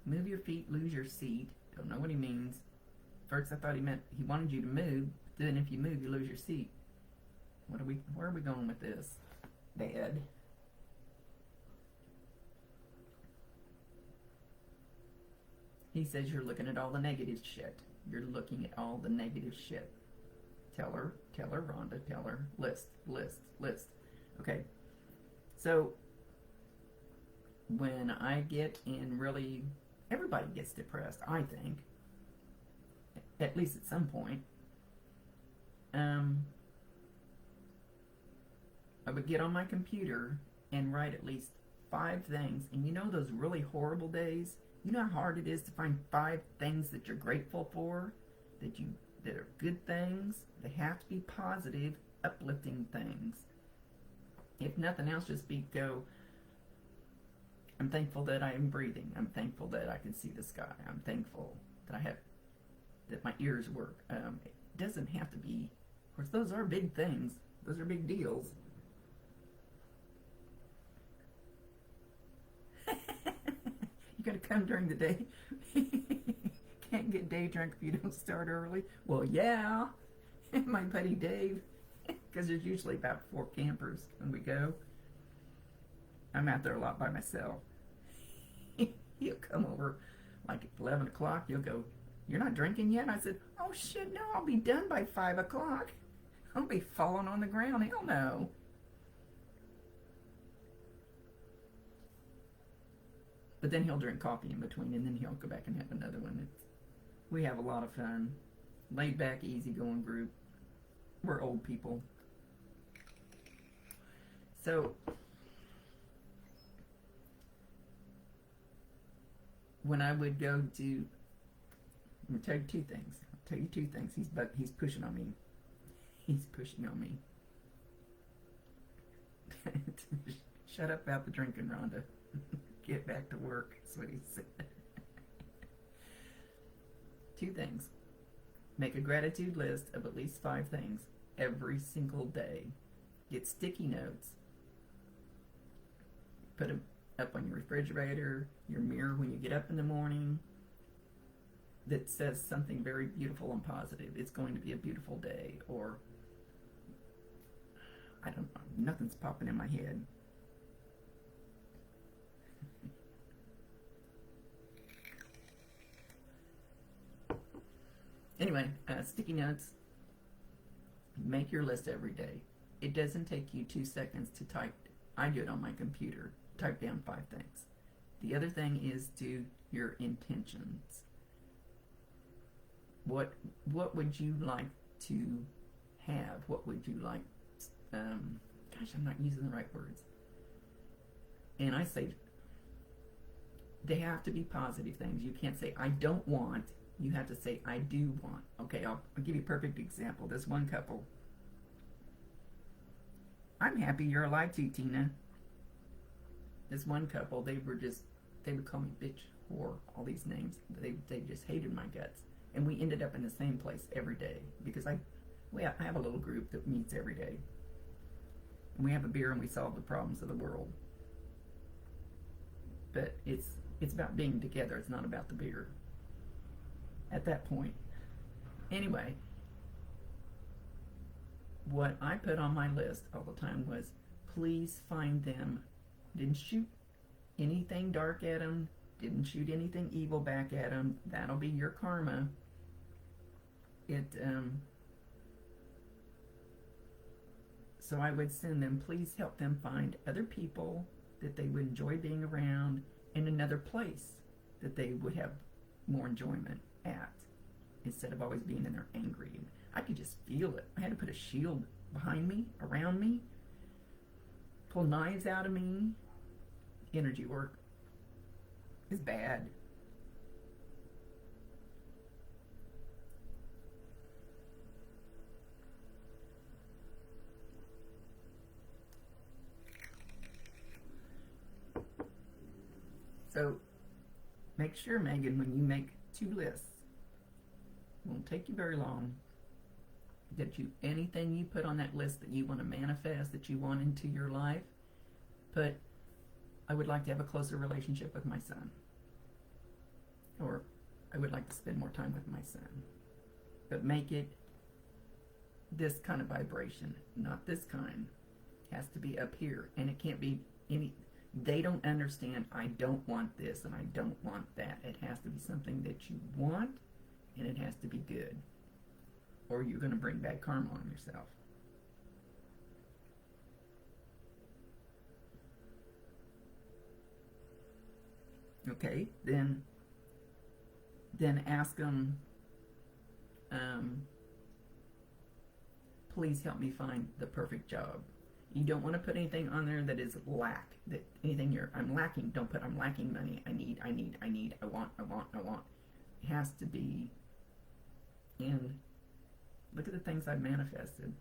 Move your feet, lose your seat. Don't know what he means. First I thought he meant he wanted you to move, but then if you move, you lose your seat. Where are we going with this, Dad? He says you're looking at all the negative shit. You're looking at all the negative shit. Tell her, Rhonda, tell her. List. Okay. So, when I get in really, everybody gets depressed, I think. At least at some point. I would get on my computer and write at least 5 things. And you know those really horrible days? You know how hard it is to find 5 things that you're grateful for? That are good things? They have to be positive, uplifting things. If nothing else, just go, I'm thankful that I am breathing. I'm thankful that I can see the sky. I'm thankful that my ears work. It doesn't have to be, of course, those are big things. Those are big deals. You gotta come during the day. Can't get day drunk if you don't start early. Well, yeah. My buddy Dave, because there's usually about 4 campers when we go. I'm out there a lot by myself. He'll come over like at 11 o'clock. He'll go, you're not drinking yet? I said, oh shit, no, I'll be done by 5 o'clock. I'll be falling on the ground. Hell no. But then he'll drink coffee in between, and then he'll go back and have another one. We have a lot of fun. Laid back, easygoing group. We're old people. So, when I would go to, I'm going to tell you 2 things. I'll tell you 2 things. He's pushing on me. He's pushing on me. Shut up about the drinking, Rhonda. Get back to work. That's what he said. 2 things. Make a gratitude list of at least 5 things every single day. Get sticky notes. Put them up on your refrigerator, your mirror when you get up in the morning, that says something very beautiful and positive. It's going to be a beautiful day. Or, I don't know, nothing's popping in my head. Anyway, sticky notes. Make your list every day. It doesn't take you 2 seconds to type. I do it on my computer. Type down 5 things. The other thing is do your intentions. What would you like to have? What would you like? Gosh, I'm not using the right words. And I say they have to be positive things. You can't say I don't want. You have to say, I do want. Okay, I'll give you a perfect example. This one couple. I'm happy you're alive too, Tina. This one couple, they would call me bitch, whore, all these names. They just hated my guts. And we ended up in the same place every day. Because I have a little group that meets every day. And we have a beer and we solve the problems of the world. But it's about being together. It's not about the beer. At that point. Anyway, what I put on my list all the time was, please find them. Didn't shoot anything dark at them. Didn't shoot anything evil back at them. That'll be your karma. So I would send them, please help them find other people that they would enjoy being around in another place that they would have more enjoyment at, instead of always being in there angry. And I could just feel it. I had to put a shield behind me, around me, pull knives out of me. Energy work is bad. So make sure, Megan, when you make 2 lists, it won't take you very long. anything you put on that list that you want to manifest, that you want into your life, put, I would like to have a closer relationship with my son. Or I would like to spend more time with my son. But make it this kind of vibration, not this kind. It has to be up here. And it can't be any, they don't understand, I don't want this and I don't want that. It has to be something that you want, and it has to be good. Or you're going to bring bad karma on yourself. Okay, then ask them, please help me find the perfect job. You don't want to put anything on there that is lack. That anything I'm lacking, don't put I'm lacking money. I need, I want. It has to be in, look at the things I've manifested.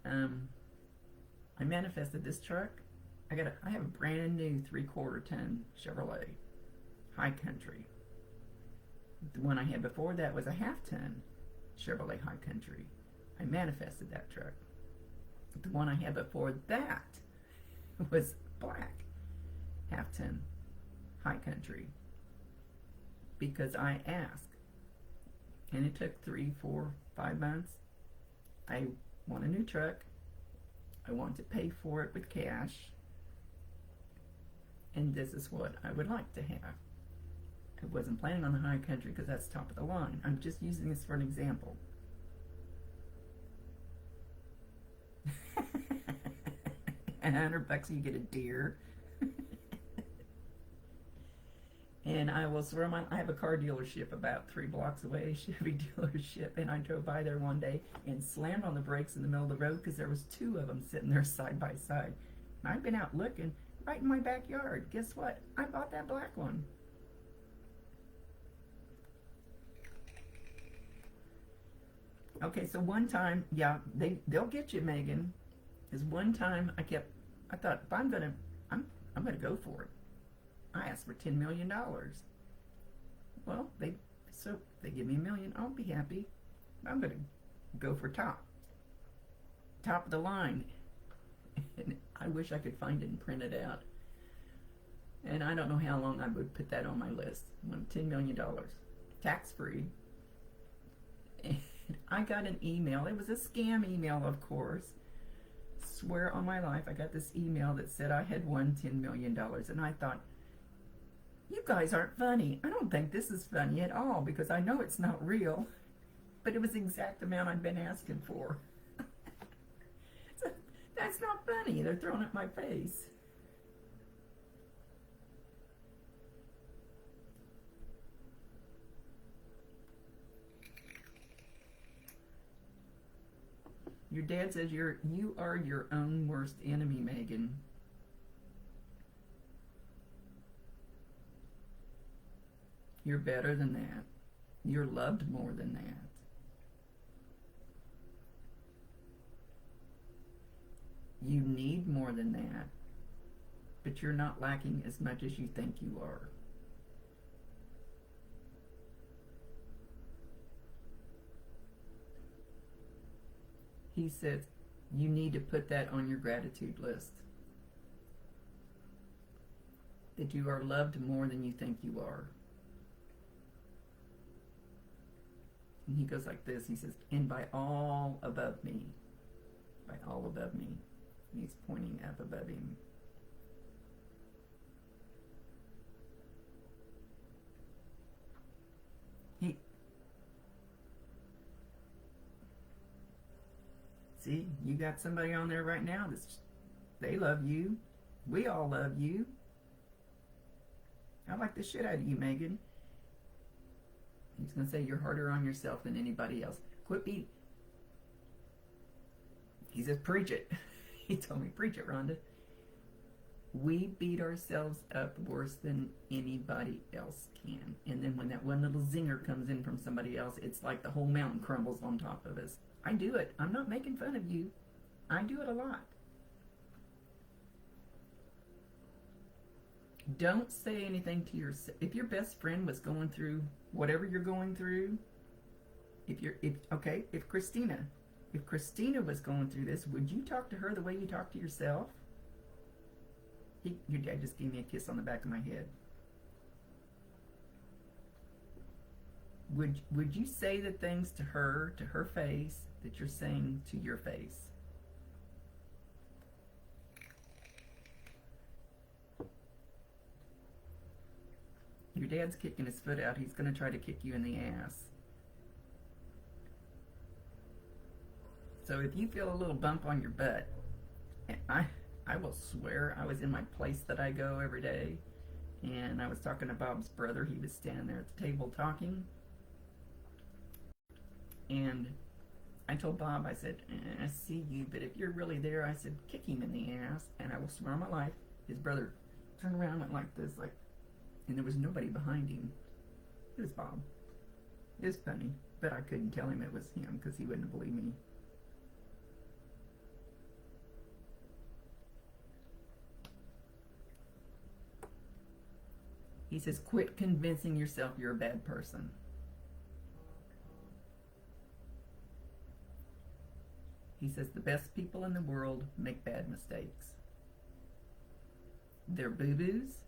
I manifested this truck. I have a brand new 3/4 ton Chevrolet High Country. The one I had before that was a 1/2 ton Chevrolet High Country. I manifested that truck. The one I had before that was black 1/2 ton High Country, because I asked, and it took 3, 4, 5 months. I want a new truck. I want to pay for it with cash, and this is what I would like to have. I wasn't planning on the High Country because that's top of the line. I'm just using this for an example. $100 you get a deer. And I will swear I have a car dealership about 3 blocks away, Chevy dealership, and I drove by there one day and slammed on the brakes in the middle of the road because there was 2 of them sitting there side by side. And I've been out looking right in my backyard. Guess what? I bought that black one. Okay, so one time, yeah, they'll get you, Megan. Is one time I thought, if I'm gonna go for it. I asked for $10 million. Well, they give me $1 million. I'll be happy. I'm gonna go for top of the line. And I wish I could find it and print it out. And I don't know how long I would put that on my list. $10 million, tax free. And I got an email. It was a scam email, of course. Swear on my life, I got this email that said I had won $10 million. And I thought, you guys aren't funny. I don't think this is funny at all, because I know it's not real. But it was the exact amount I'd been asking for. So, that's not funny. They're throwing at my face. Your dad says you are your own worst enemy, Megan. You're better than that. You're loved more than that. You need more than that, but you're not lacking as much as you think you are. He says you need to put that on your gratitude list. That you are loved more than you think you are. And he goes like this. He says, and by all above me. By all above me. And he's pointing up above him. See, you got somebody on there right now they love you. We all love you. I like the shit out of you, Megan. He's going to say you're harder on yourself than anybody else. Quit being. He says, preach it. He told me, preach it, Rhonda. We beat ourselves up worse than anybody else can. And then when that one little zinger comes in from somebody else, it's like the whole mountain crumbles on top of us. I do it. I'm not making fun of you. I do it a lot. Don't say anything to yourself. If your best friend was going through whatever you're going through, if Christina If Christina was going through this, would you talk to her the way you talk to yourself? Your dad just gave me a kiss on the back of my head. Would you say the things to her face, that you're saying to your face? Your dad's kicking his foot out. He's going to try to kick you in the ass. So if you feel a little bump on your butt, I will swear I was in my place that I go every day, and I was talking to Bob's brother. He was standing there at the table talking, and I told Bob, I said, I see you, but if you're really there, I said, kick him in the ass. And I will swear on my life, his brother turned around and went like this, like, and there was nobody behind him. It was Bob. It was funny, but I couldn't tell him it was him because he wouldn't believe me. He says, quit convincing yourself you're a bad person. He says, the best people in the world make bad mistakes. They're boo-boos,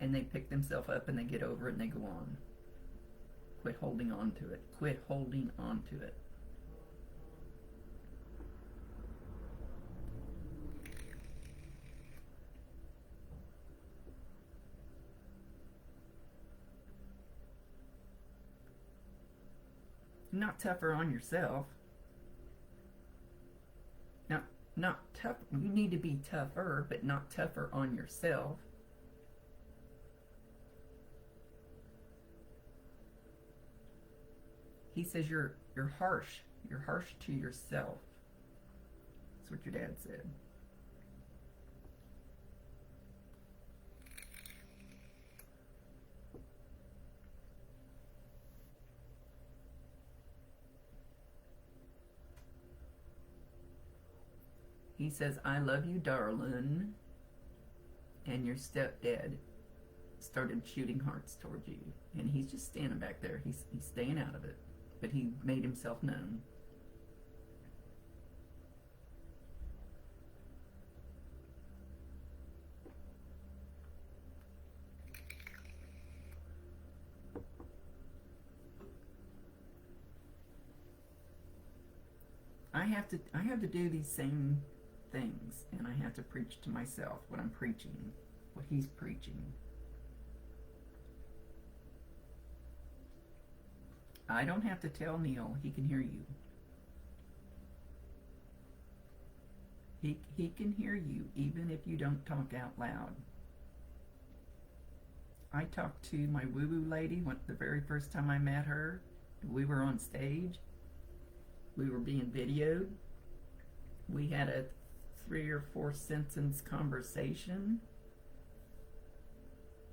and they pick themselves up and they get over it and they go on. Quit holding on to it. Quit holding on to it. Not tougher on yourself. Now, not tough. You need to be tougher, but not tougher on yourself. He says you're harsh. You're harsh to yourself. That's what your dad said. He says, I love you, darling. And your stepdad started shooting hearts towards you. And he's just standing back there. He's staying out of it. But he made himself known. I have to do these same things, and I have to preach to myself what I'm preaching, what he's preaching. I don't have to tell Neil, he can hear you. He can hear you even if you don't talk out loud. I talked to my woo-woo lady the very first time I met her. We were on stage. We were being videoed. We had a 3 or 4 sentence conversation.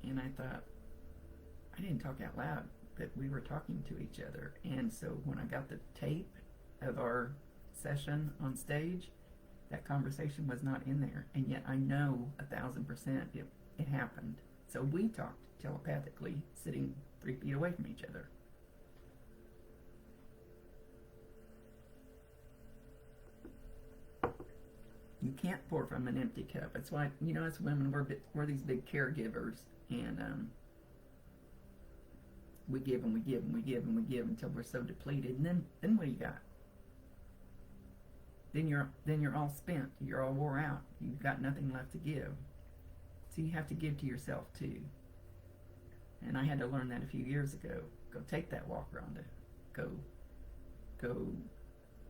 And I thought, I didn't talk out loud, but we were talking to each other. And so when I got the tape of our session on stage, that conversation was not in there. And yet I know 1,000% it happened. So we talked telepathically, sitting 3 feet away from each other. You can't pour from an empty cup. That's why, as women, we're these big caregivers, and we give and we give and we give and we give until we're so depleted. And then what do you got? Then you're all spent. You're all wore out. You've got nothing left to give. So you have to give to yourself too. And I had to learn that a few years ago. Go take that walk, Rhonda. Go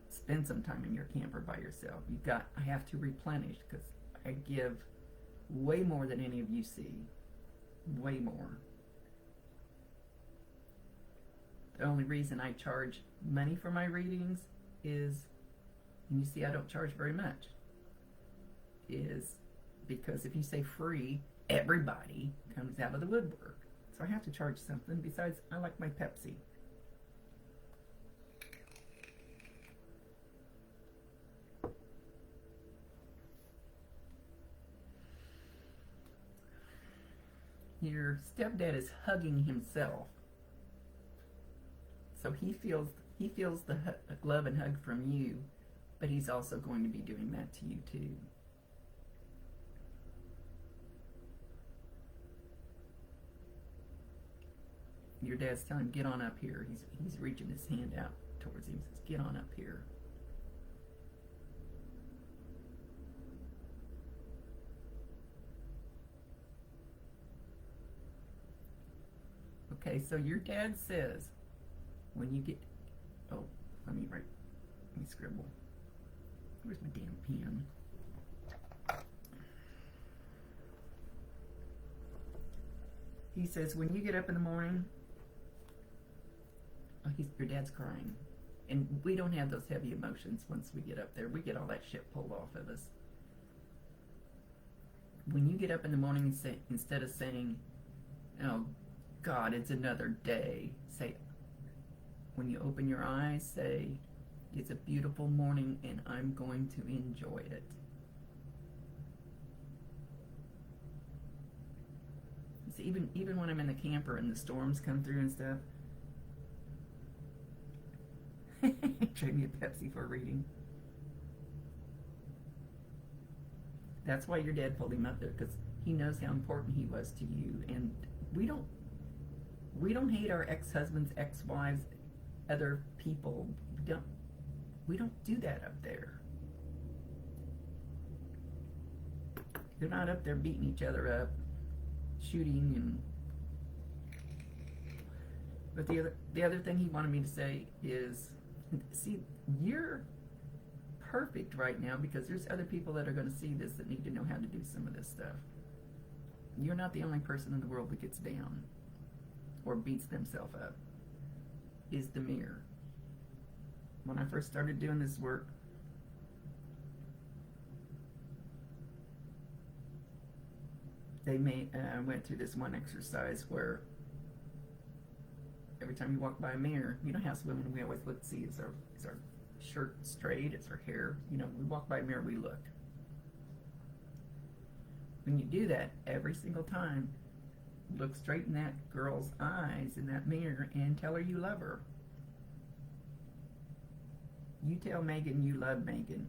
spend some time in your camper by yourself. I have to replenish, because I give way more than any of you see. Way more. The only reason I charge money for my readings is, and you see I don't charge very much, is because if you say free, everybody comes out of the woodwork. So I have to charge something. Besides, I like my Pepsi. Your stepdad is hugging himself. So he feels He feels the love and hug from you, but he's also going to be doing that to you too. Your dad's telling him, get on up here. He's reaching his hand out towards him. He says, get on up here. Okay, so your dad says, when you get, oh, let me scribble. Where's my damn pen? He says, when you get up in the morning, oh, your dad's crying. And we don't have those heavy emotions once we get up there. We get all that shit pulled off of us. When you get up in the morning, instead of saying, oh, God, it's another day, say, when you open your eyes, say, it's a beautiful morning and I'm going to enjoy it. So even when I'm in the camper and the storms come through and stuff, trade me a Pepsi for a reading. That's why your dad pulled him up there, because he knows how important he was to you. And we don't hate our ex-husbands, ex-wives, other people. We don't do that up there. They're not up there beating each other up, shooting, and but the other thing he wanted me to say is, see, you're perfect right now because there's other people that are going to see this that need to know how to do some of this stuff. You're not the only person in the world that gets down or beats themselves up. Is the mirror. When I first started doing this work, they went through this one exercise where every time you walk by a mirror, you know how as women we always look to see is our shirt straight, is our hair, you know, we walk by a mirror, we look. When you do that every single time, look straight in that girl's eyes in that mirror and tell her you love her. You tell Megan you love Megan,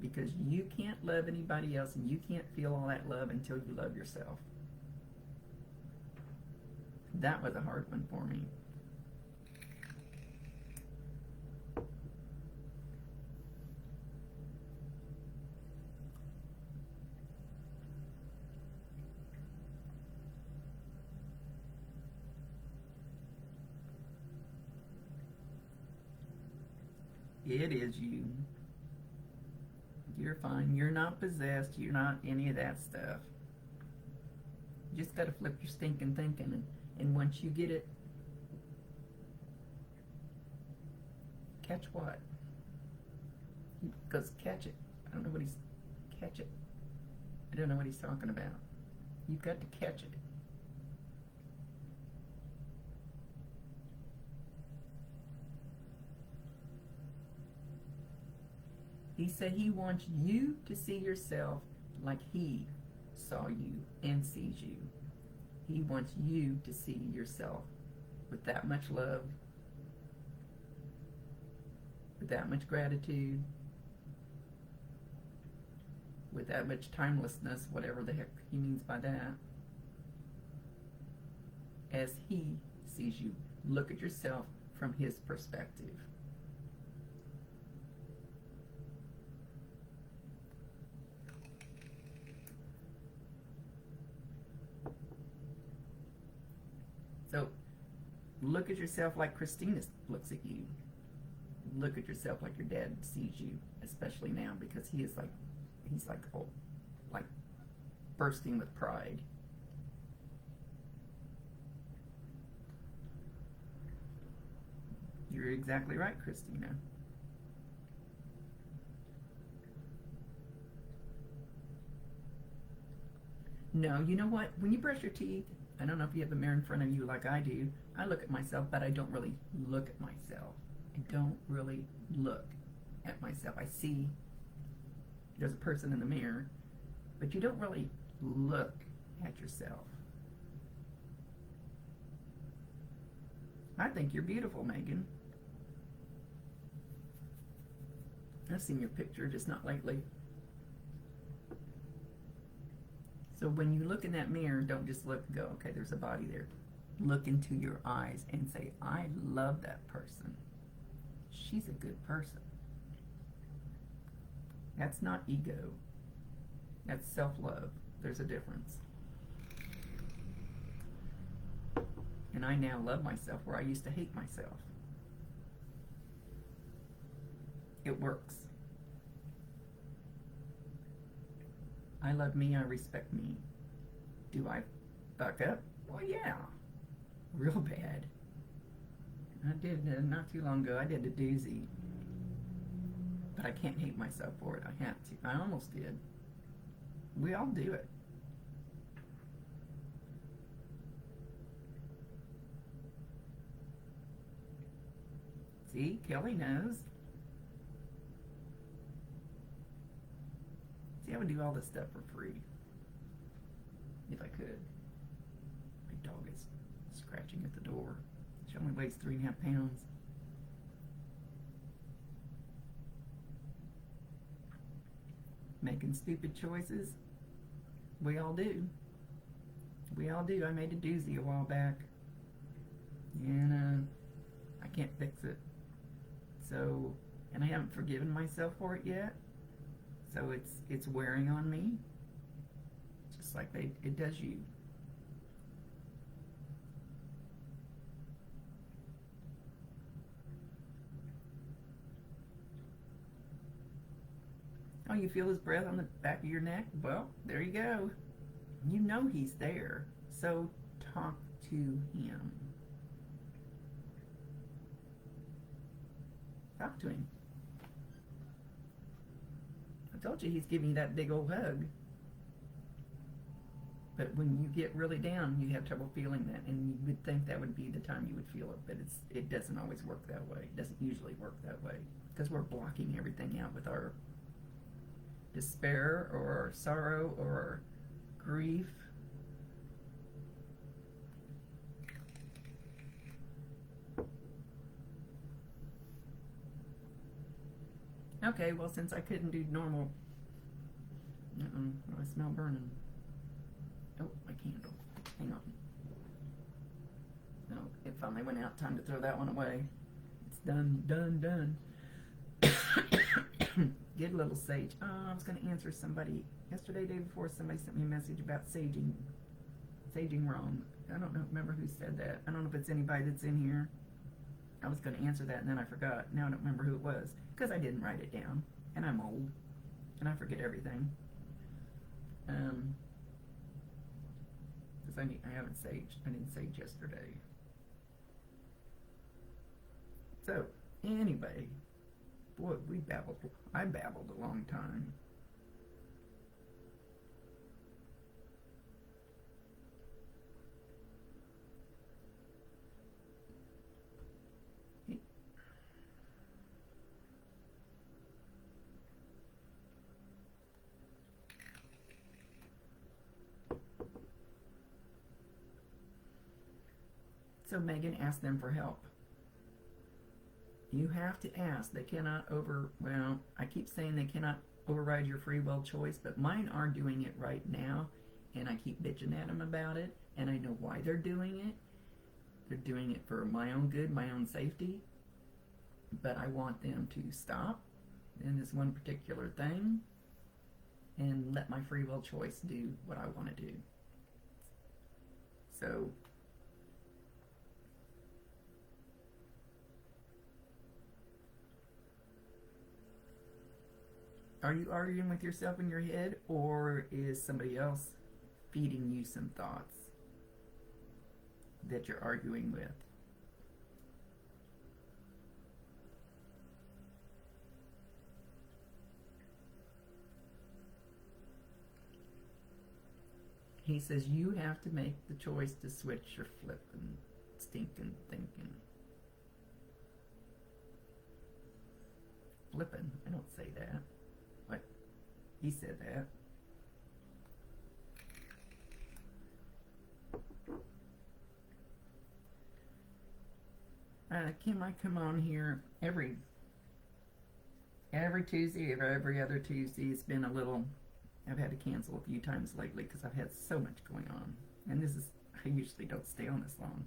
because you can't love anybody else and you can't feel all that love until you love yourself. That was a hard one for me. It is you. You're fine. You're not possessed. You're not any of that stuff. You just got to flip your stinking thinking. And once you get it, catch what? He goes, catch it. I don't know what he's, catch it. I don't know what he's talking about. You've got to catch it. He said he wants you to see yourself like he saw you and sees you. He wants you to see yourself with that much love, with that much gratitude, with that much timelessness, whatever the heck he means by that, as he sees you. Look at yourself from his perspective. So, look at yourself like Christina looks at you. Look at yourself like your dad sees you, especially now, because he's like bursting with pride. You're exactly right, Christina. No, you know what? When you brush your teeth, I don't know if you have a mirror in front of you like I do. I look at myself, but I don't really look at myself. I don't really look at myself. I see there's a person in the mirror, but you don't really look at yourself. I think you're beautiful, Megan. I've seen your picture, just not lately. So when you look in that mirror, don't just look and go, okay, there's a body there. Look into your eyes and say, I love that person. She's a good person. That's not ego. That's self-love. There's a difference. And I now love myself where I used to hate myself. It works. I love me, I respect me. Do I fuck up? Well, yeah. Real bad. I did, not too long ago, I did a doozy. But I can't hate myself for it. I have to. I almost did. We all do it. See, Kelly knows. See, I would do all this stuff for free. If I could. My dog is scratching at the door. She only weighs 3.5 pounds. Making stupid choices. We all do. We all do. I made a doozy a while back. And I can't fix it. So, and I haven't forgiven myself for it yet. So it's wearing on me. Just like it does you. Oh, you feel his breath on the back of your neck? Well, there you go. You know he's there. So talk to him. Talk to him. I told you he's giving you that big old hug. But when you get really down, you have trouble feeling that, and you would think that would be the time you would feel it, but it doesn't always work that way. It doesn't usually work that way because we're blocking everything out with our despair or our sorrow or our grief. Okay, well, since I couldn't do normal, I smell burning. Oh, my candle. Hang on. No, it finally went out. Time to throw that one away. It's done, done, done. Get a little sage. Oh, I was going to answer somebody yesterday, day before. Somebody sent me a message about saging wrong. I don't know. Remember who said that? I don't know if it's anybody that's in here. I was going to answer that and then I forgot. Now I don't remember who it was because I didn't write it down, and I'm old and I forget everything. Because I haven't saged. I didn't sage yesterday. So anyway, boy, I babbled a long time. So Megan asked them for help. You have to ask. They cannot well, I keep saying they cannot override your free will choice, but mine are doing it right now, and I keep bitching at them about it, and I know why they're doing it. They're doing it for my own good, my own safety, but I want them to stop in this one particular thing and let my free will choice do what I want to do. So are you arguing with yourself in your head, or is somebody else feeding you some thoughts that you're arguing with? He says you have to make the choice to switch your flipping, stinking thinking. Flipping? I don't say that. What? He said that. Kim, I come on here every every Tuesday or every other Tuesday. It's been a little, I've had to cancel a few times lately because I've had so much going on. And this is, I usually don't stay on this long.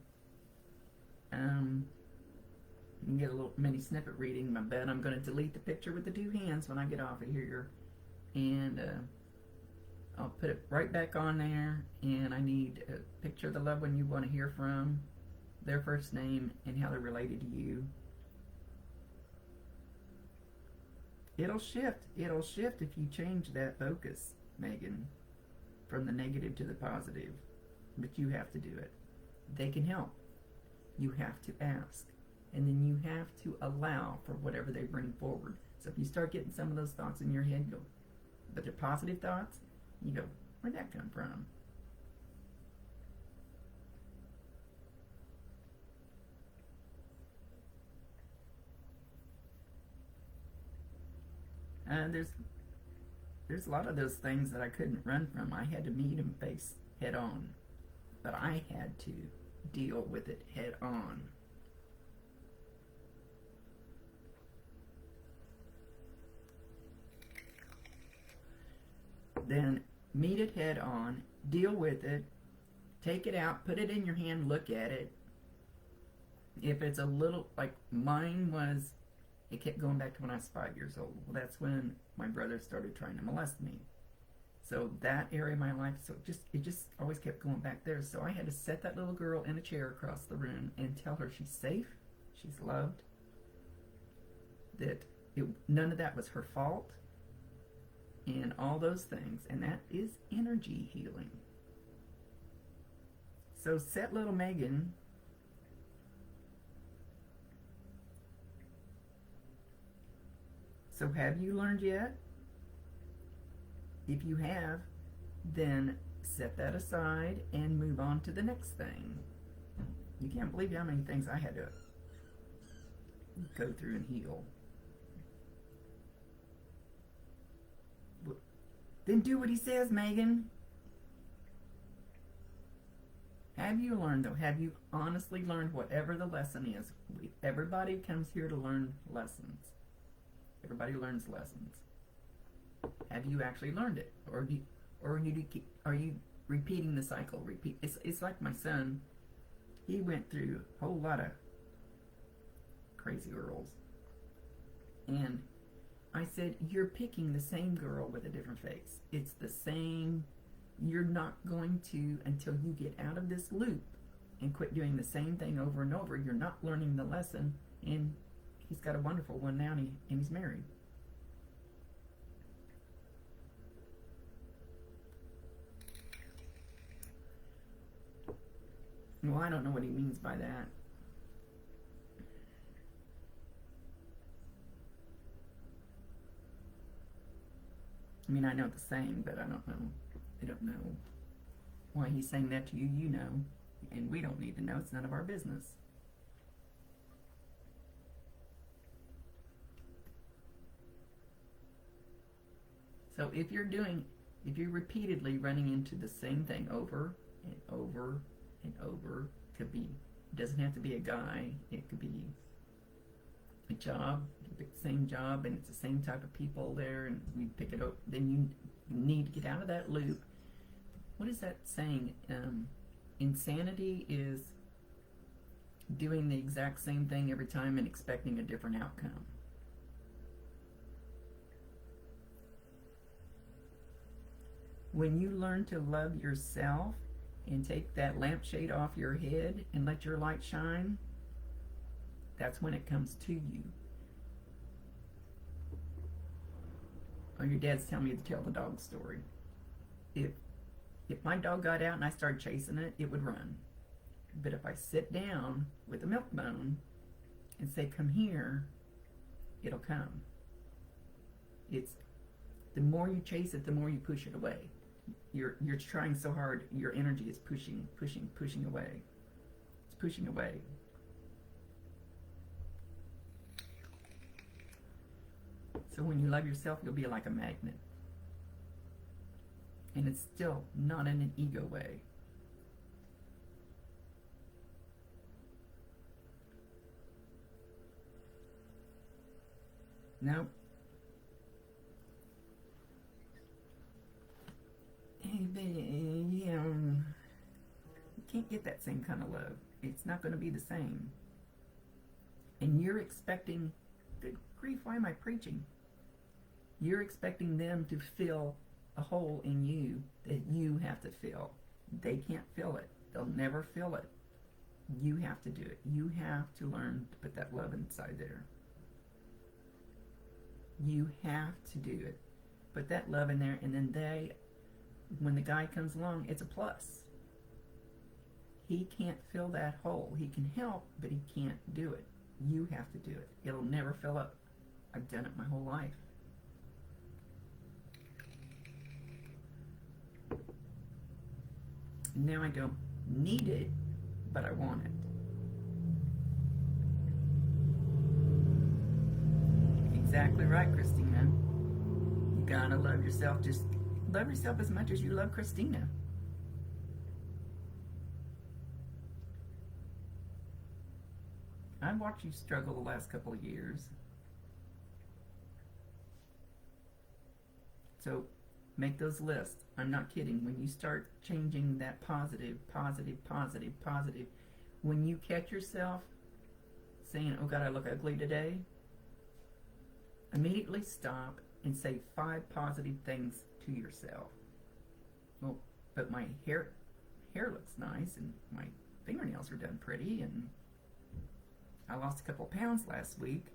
You can get a little mini snippet reading, but I'm going to delete the picture with the two hands when I get off of here. And I'll put it right back on there. And I need a picture of the loved one you want to hear from, their first name, and how they're related to you. It'll shift. It'll shift if you change that focus, Megan, from the negative to the positive. But you have to do it. They can help. You have to ask. And then you have to allow for whatever they bring forward. So if you start getting some of those thoughts in your head, go, but they're positive thoughts, you go, where'd that come from? There's a lot of those things that I couldn't run from. I had to meet them face head on. But I had to deal with it head on. Then meet it head on, deal with it, take it out, put it in your hand, look at it. If it's a little, like mine was, it kept going back to when I was 5 years old. Well, that's when my brother started trying to molest me. So that area of my life, it just always kept going back there. So I had to set that little girl in a chair across the room and tell her she's safe, she's loved, that none of that was her fault, and all those things. And that is energy healing. So set little Megan So have you learned yet? If you have, then set that aside and move on to the next thing. You can't believe how many things I had to go through and heal. Then do what he says, Megan. Have you learned, though? Have you honestly learned whatever the lesson is? Everybody comes here to learn lessons. Everybody learns lessons. Have you actually learned it? Or are you repeating the cycle? It's like my son. He went through a whole lot of crazy girls. And I said, you're picking the same girl with a different face. It's the same. You're not going to, until you get out of this loop and quit doing the same thing over and over, you're not learning the lesson. And he's got a wonderful one now, and he's married. Well, I don't know what he means by that. I mean, I know the saying, but I don't know. I don't know why he's saying that to you. You know, and we don't need to know. It's none of our business. So if you're repeatedly running into the same thing over and over and over, it doesn't have to be a guy, it could be a job, you pick the same job and it's the same type of people there, and you pick it up, then you need to get out of that loop. What is that saying? Insanity is doing the exact same thing every time and expecting a different outcome. When you learn to love yourself and take that lampshade off your head and let your light shine, that's when it comes to you. Or your dad's telling me to tell the dog story. If my dog got out and I started chasing it, it would run. But if I sit down with a milk bone and say, come here, it'll come. It's the more you chase it, the more you push it away. You're trying so hard, your energy is pushing away. It's pushing away. So when you love yourself, you'll be like a magnet. And it's still not in an ego way. No, can't get that same kind of love. It's not going to be the same. And you're expecting, good grief, why am I preaching? You're expecting them to fill a hole in you that you have to fill. They can't fill it. They'll never fill it. You have to do it. You have to learn to put that love inside there. You have to do it. Put that love in there, and then when the guy comes along, it's a plus. He can't fill that hole. He can help, but he can't do it. You have to do it. It'll never fill up. I've done it my whole life. Now I don't need it, but I want it. Exactly right, Christina. You gotta love yourself. Just love yourself as much as you love Christina. I've watched you struggle the last couple of years. So make those lists. I'm not kidding. When you start changing that positive, when you catch yourself saying, oh God, I look ugly today, immediately stop and say 5 positive things to yourself. Well, but my hair looks nice, and my fingernails are done pretty, and I lost a couple pounds last week.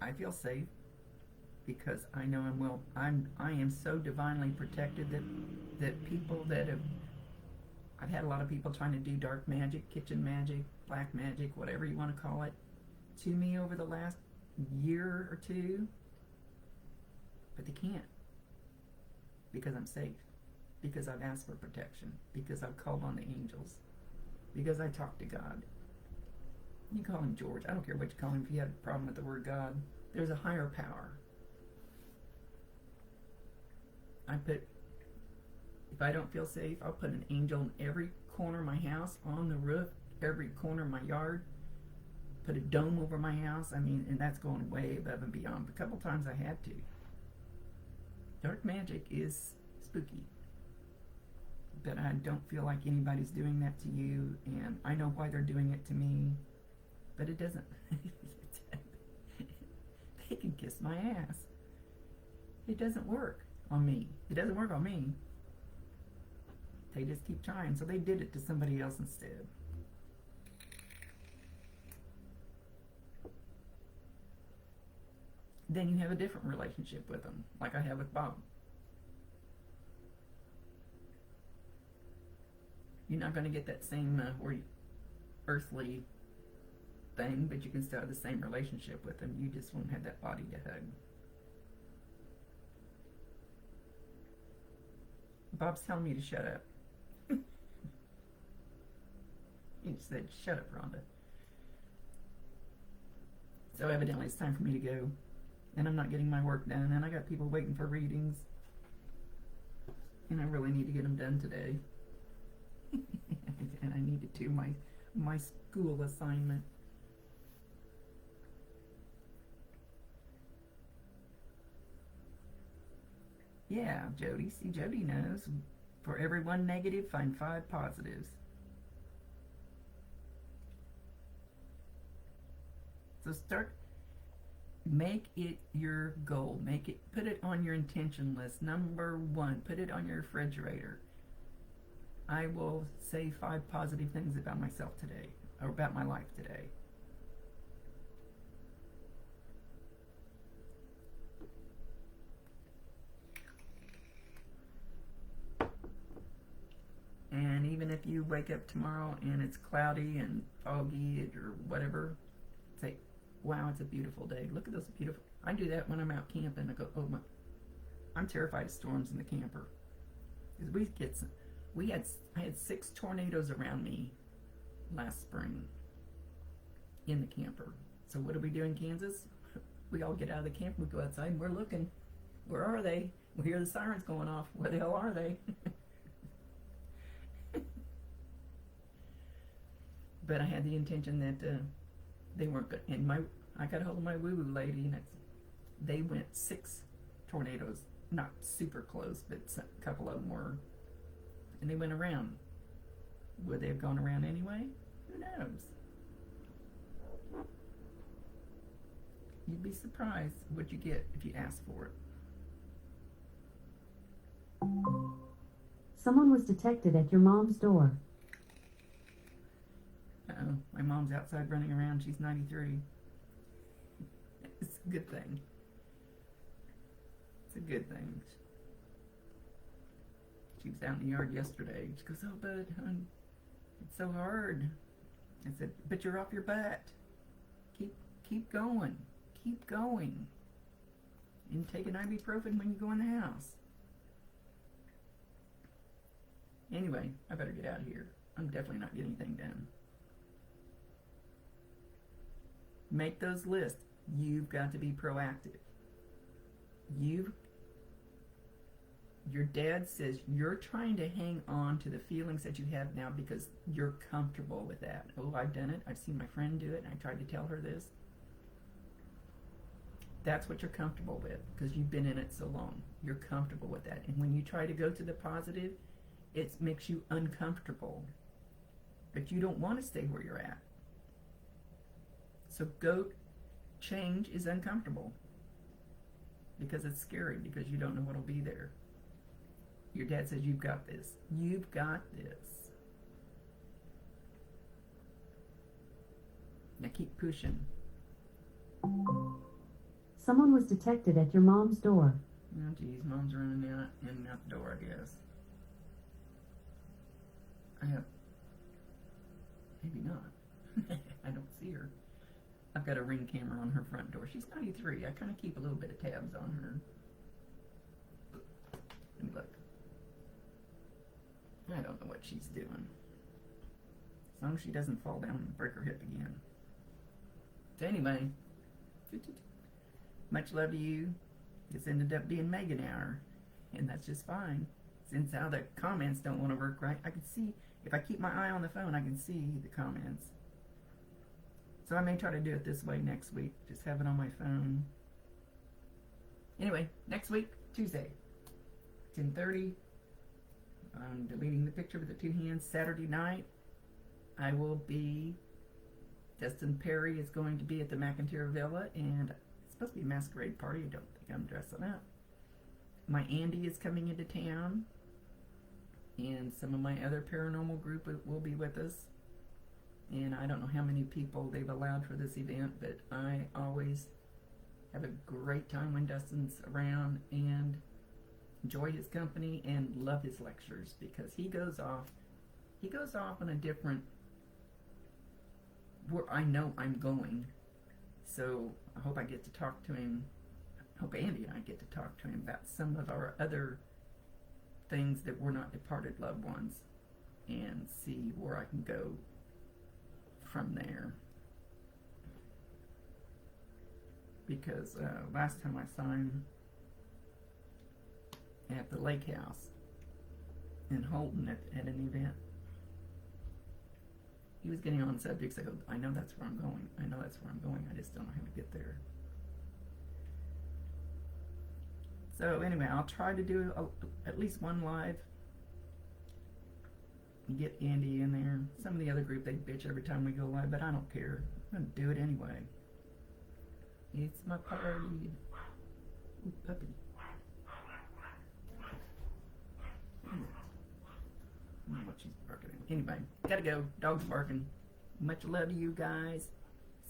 I feel safe because I know I am so divinely protected that people that I've had a lot of people trying to do dark magic, kitchen magic, black magic, whatever you want to call it, to me over the last year or two, but they can't, because I'm safe, because I've asked for protection, because I've called on the angels, because I talk to God. You call him George. I don't care what you call him if you have a problem with the word God. There's a higher power. If I don't feel safe, I'll put an angel in every corner of my house, on the roof, every corner of my yard, put a dome over my house. I mean, and that's going way above and beyond. A couple times I had to. Dark magic is spooky. But I don't feel like anybody's doing that to you, and I know why they're doing it to me, but it doesn't. They can kiss my ass. It doesn't work on me. It doesn't work on me. They just keep trying, so they did it to somebody else instead. Then you have a different relationship with them, like I have with Bob. You're not going to get that same earthly thing, but you can still have the same relationship with them. You just won't have that body to hug. Bob's telling me to shut up. He just said, shut up, Rhonda. So evidently it's time for me to go. And I'm not getting my work done. And I got people waiting for readings. And I really need to get them done today. And I need to do my school assignment. Yeah, Jody. See, Jody knows. For every 1 negative, find 5 positives. So make it your goal. Put it on your intention list. Number 1, put it on your refrigerator. I will say 5 positive things about myself today, or about my life today. And even if you wake up tomorrow and it's cloudy and foggy or whatever, say, wow, it's a beautiful day. Look at those beautiful. I do that when I'm out camping. I go, oh my, I'm terrified of storms in the camper. Because I had 6 tornadoes around me last spring in the camper. So what do we do in Kansas? We all get out of the camper, we go outside, and we're looking. Where are they? We hear the sirens going off. Where the hell are they? But I had the intention that they weren't good. And I got a hold of my woo-woo lady, and they went 6 tornadoes, not super close, but a couple of them were, and they went around. Would they have gone around anyway? Who knows? You'd be surprised what you get if you ask for it. Someone was detected at your mom's door. Uh-oh, my mom's outside running around. She's 93. It's a good thing. It's a good thing. She was out in the yard yesterday. She goes, "Oh, bud, hon, it's so hard." I said, "But you're off your butt. Keep going. Keep going. And take an ibuprofen when you go in the house." Anyway, I better get out of here. I'm definitely not getting anything done. Make those lists. You've got to be proactive. Your dad says you're trying to hang on to the feelings that you have now because you're comfortable with that. Oh, I've done it. I've seen my friend do it, and I tried to tell her this. That's what you're comfortable with because you've been in it so long. You're comfortable with that. And when you try to go to the positive, it makes you uncomfortable. But you don't want to stay where you're at. So change is uncomfortable because it's scary because you don't know what'll be there. Your dad says you've got this. You've got this. Now keep pushing. Someone was detected at your mom's door. Oh geez, mom's running out in and out the door, I guess. Maybe not. I don't see her. I've got a Ring camera on her front door. She's 93. I kind of keep a little bit of tabs on her. Let me look. I don't know what she's doing. As long as she doesn't fall down and break her hip again. So anyway, much love to you. This ended up being Megan hour, and that's just fine. Since how the comments don't want to work right, I can see, if I keep my eye on the phone, I can see the comments. So I may try to do it this way next week. Just have it on my phone. Anyway, next week, Tuesday, 10:30. I'm deleting the picture with the 2 hands. Saturday night, I will be, Destin Perry is going to be at the McIntyre Villa, and it's supposed to be a masquerade party. I don't think I'm dressing up. My Andy is coming into town, and some of my other paranormal group will be with us. And I don't know how many people they've allowed for this event, but I always have a great time when Dustin's around and enjoy his company and love his lectures because he goes off on a different, where I know I'm going. So I hope I get to talk to him. I hope Andy and I get to talk to him about some of our other things that were not departed loved ones and see where I can go from there. Because last time I saw him at the lake house in Holton at an event, he was getting on subjects. I go, I know that's where I'm going. I know that's where I'm going. I just don't know how to get there. So anyway, I'll try to do at least one live. Get Andy in there. Some of the other group, they bitch every time we go live, but I don't care. I'm going to do it anyway. It's my party. Ooh, puppy. I don't know what she's barking at. Anyway, gotta go. Dog's barking. Much love to you guys.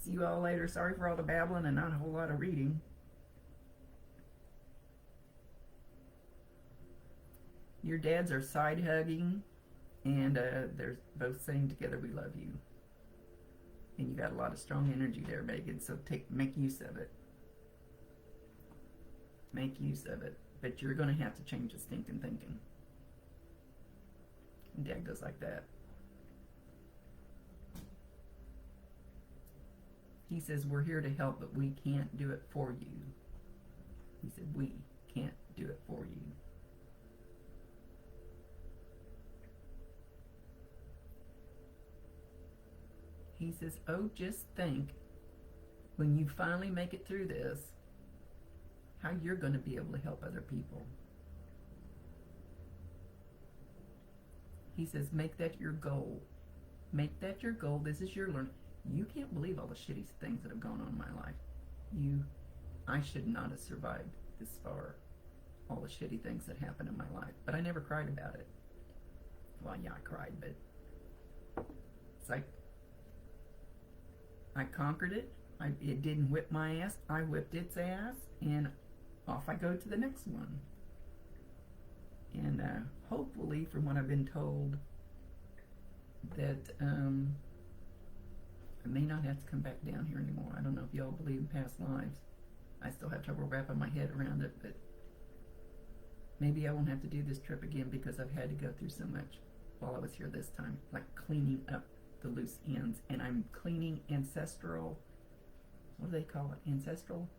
See you all later. Sorry for all the babbling and not a whole lot of reading. Your dads are side hugging, and they're both saying together, "We love you." And you got a lot of strong energy there, Megan. So make use of it. Make use of it. But you're going to have to change the stinking thinking. And Dad goes like that. He says, we're here to help, but we can't do it for you. He said, we can't do it for you. He says, oh, just think, when you finally make it through this, how you're going to be able to help other people. He says, make that your goal. Make that your goal. This is your learning. You can't believe all the shitty things that have gone on in my life. I should not have survived this far. All the shitty things that happened in my life. But I never cried about it. Well, yeah, I cried, but it's like I conquered it. It didn't whip my ass. I whipped its ass, and off I go to the next one. And hopefully, from what I've been told, that I may not have to come back down here anymore. I don't know if y'all believe in past lives. I still have trouble wrapping my head around it, but maybe I won't have to do this trip again because I've had to go through so much while I was here this time, like cleaning up the loose ends. And I'm cleaning ancestral, what do they call it? Ancestral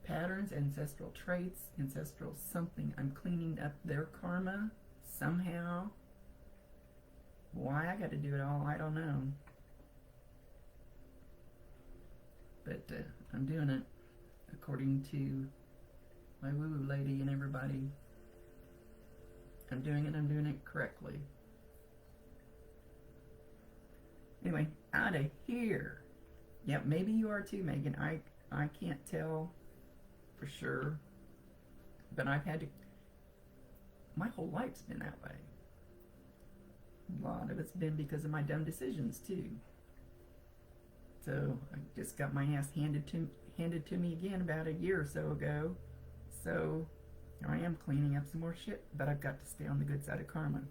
patterns, ancestral traits, ancestral something. I'm cleaning up their karma somehow. Why I got to do it all, I don't know. But I'm doing it according to my woo-woo lady and everybody. I'm doing it correctly. Anyway, out of here. Yeah, maybe you are too, Megan. I can't tell for sure. But I've had to, my whole life's been that way. A lot of it's been because of my dumb decisions too. So I just got my ass handed to me again about a year or so ago. So here I am cleaning up some more shit, but I've got to stay on the good side of karma.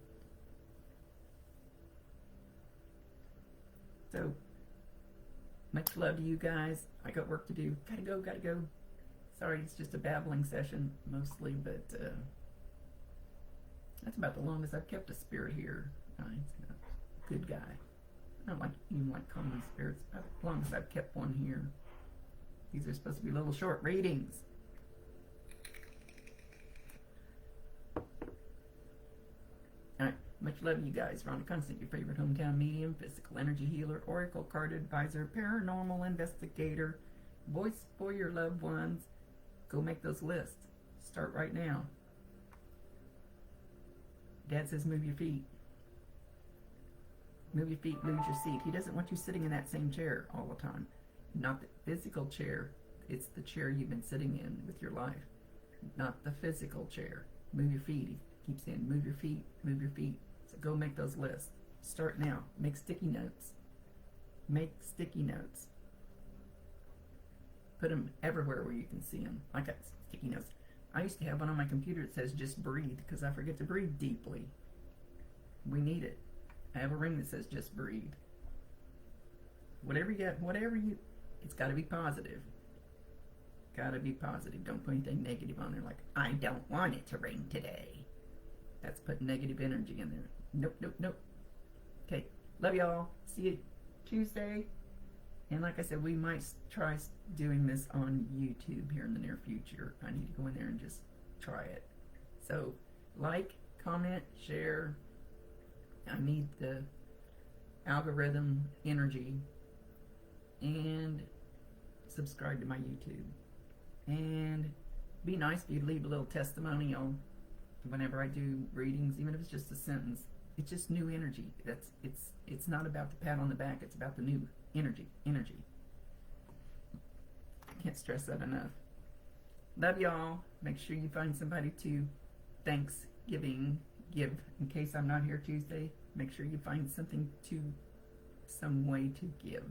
So much love to you guys. I got work to do. Gotta go. Sorry, it's just a babbling session mostly, but that's about the longest I've kept a spirit here. He's a good guy. I don't even like common spirits. About the longest I've kept one here. These are supposed to be little short readings. Alright, much love you guys. Rhondaconsta, your favorite hometown medium, physical energy healer, oracle card advisor, paranormal investigator, voice for your loved ones. Go make those lists. Start right now. Dad says move your feet. Move your feet, move your seat. He doesn't want you sitting in that same chair all the time. Not the physical chair. It's the chair you've been sitting in with your life. Not the physical chair. Move your feet. He keeps saying move your feet, move your feet. So go make those lists. Start now. Make sticky notes. Make sticky notes. Put them everywhere where you can see them. I got sticky notes. I used to have one on my computer that says just breathe because I forget to breathe deeply. We need it. I have a ring that says just breathe. Whatever you, it's got to be positive. Got to be positive. Don't put anything negative on there like, I don't want it to rain today. That's putting negative energy in there. Nope. Okay, love y'all. See you Tuesday. And like I said, we might try doing this on YouTube here in the near future. I need to go in there and just try it. So, like, comment, share. I need the algorithm energy. And subscribe to my YouTube. And be nice if you leave a little testimonial whenever I do readings, even if it's just a sentence. It's just new energy. It's not about the pat on the back, it's about the new energy. Can't stress that enough. Love y'all. Make sure you find somebody to Thanksgiving give. In case I'm not here Tuesday, make sure you find some way to give.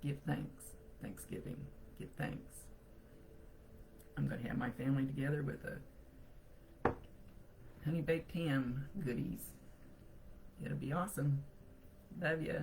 Give thanks. Thanksgiving. Give thanks. I'm going to have my family together with a honey baked ham goodies. It'll be awesome. Love ya.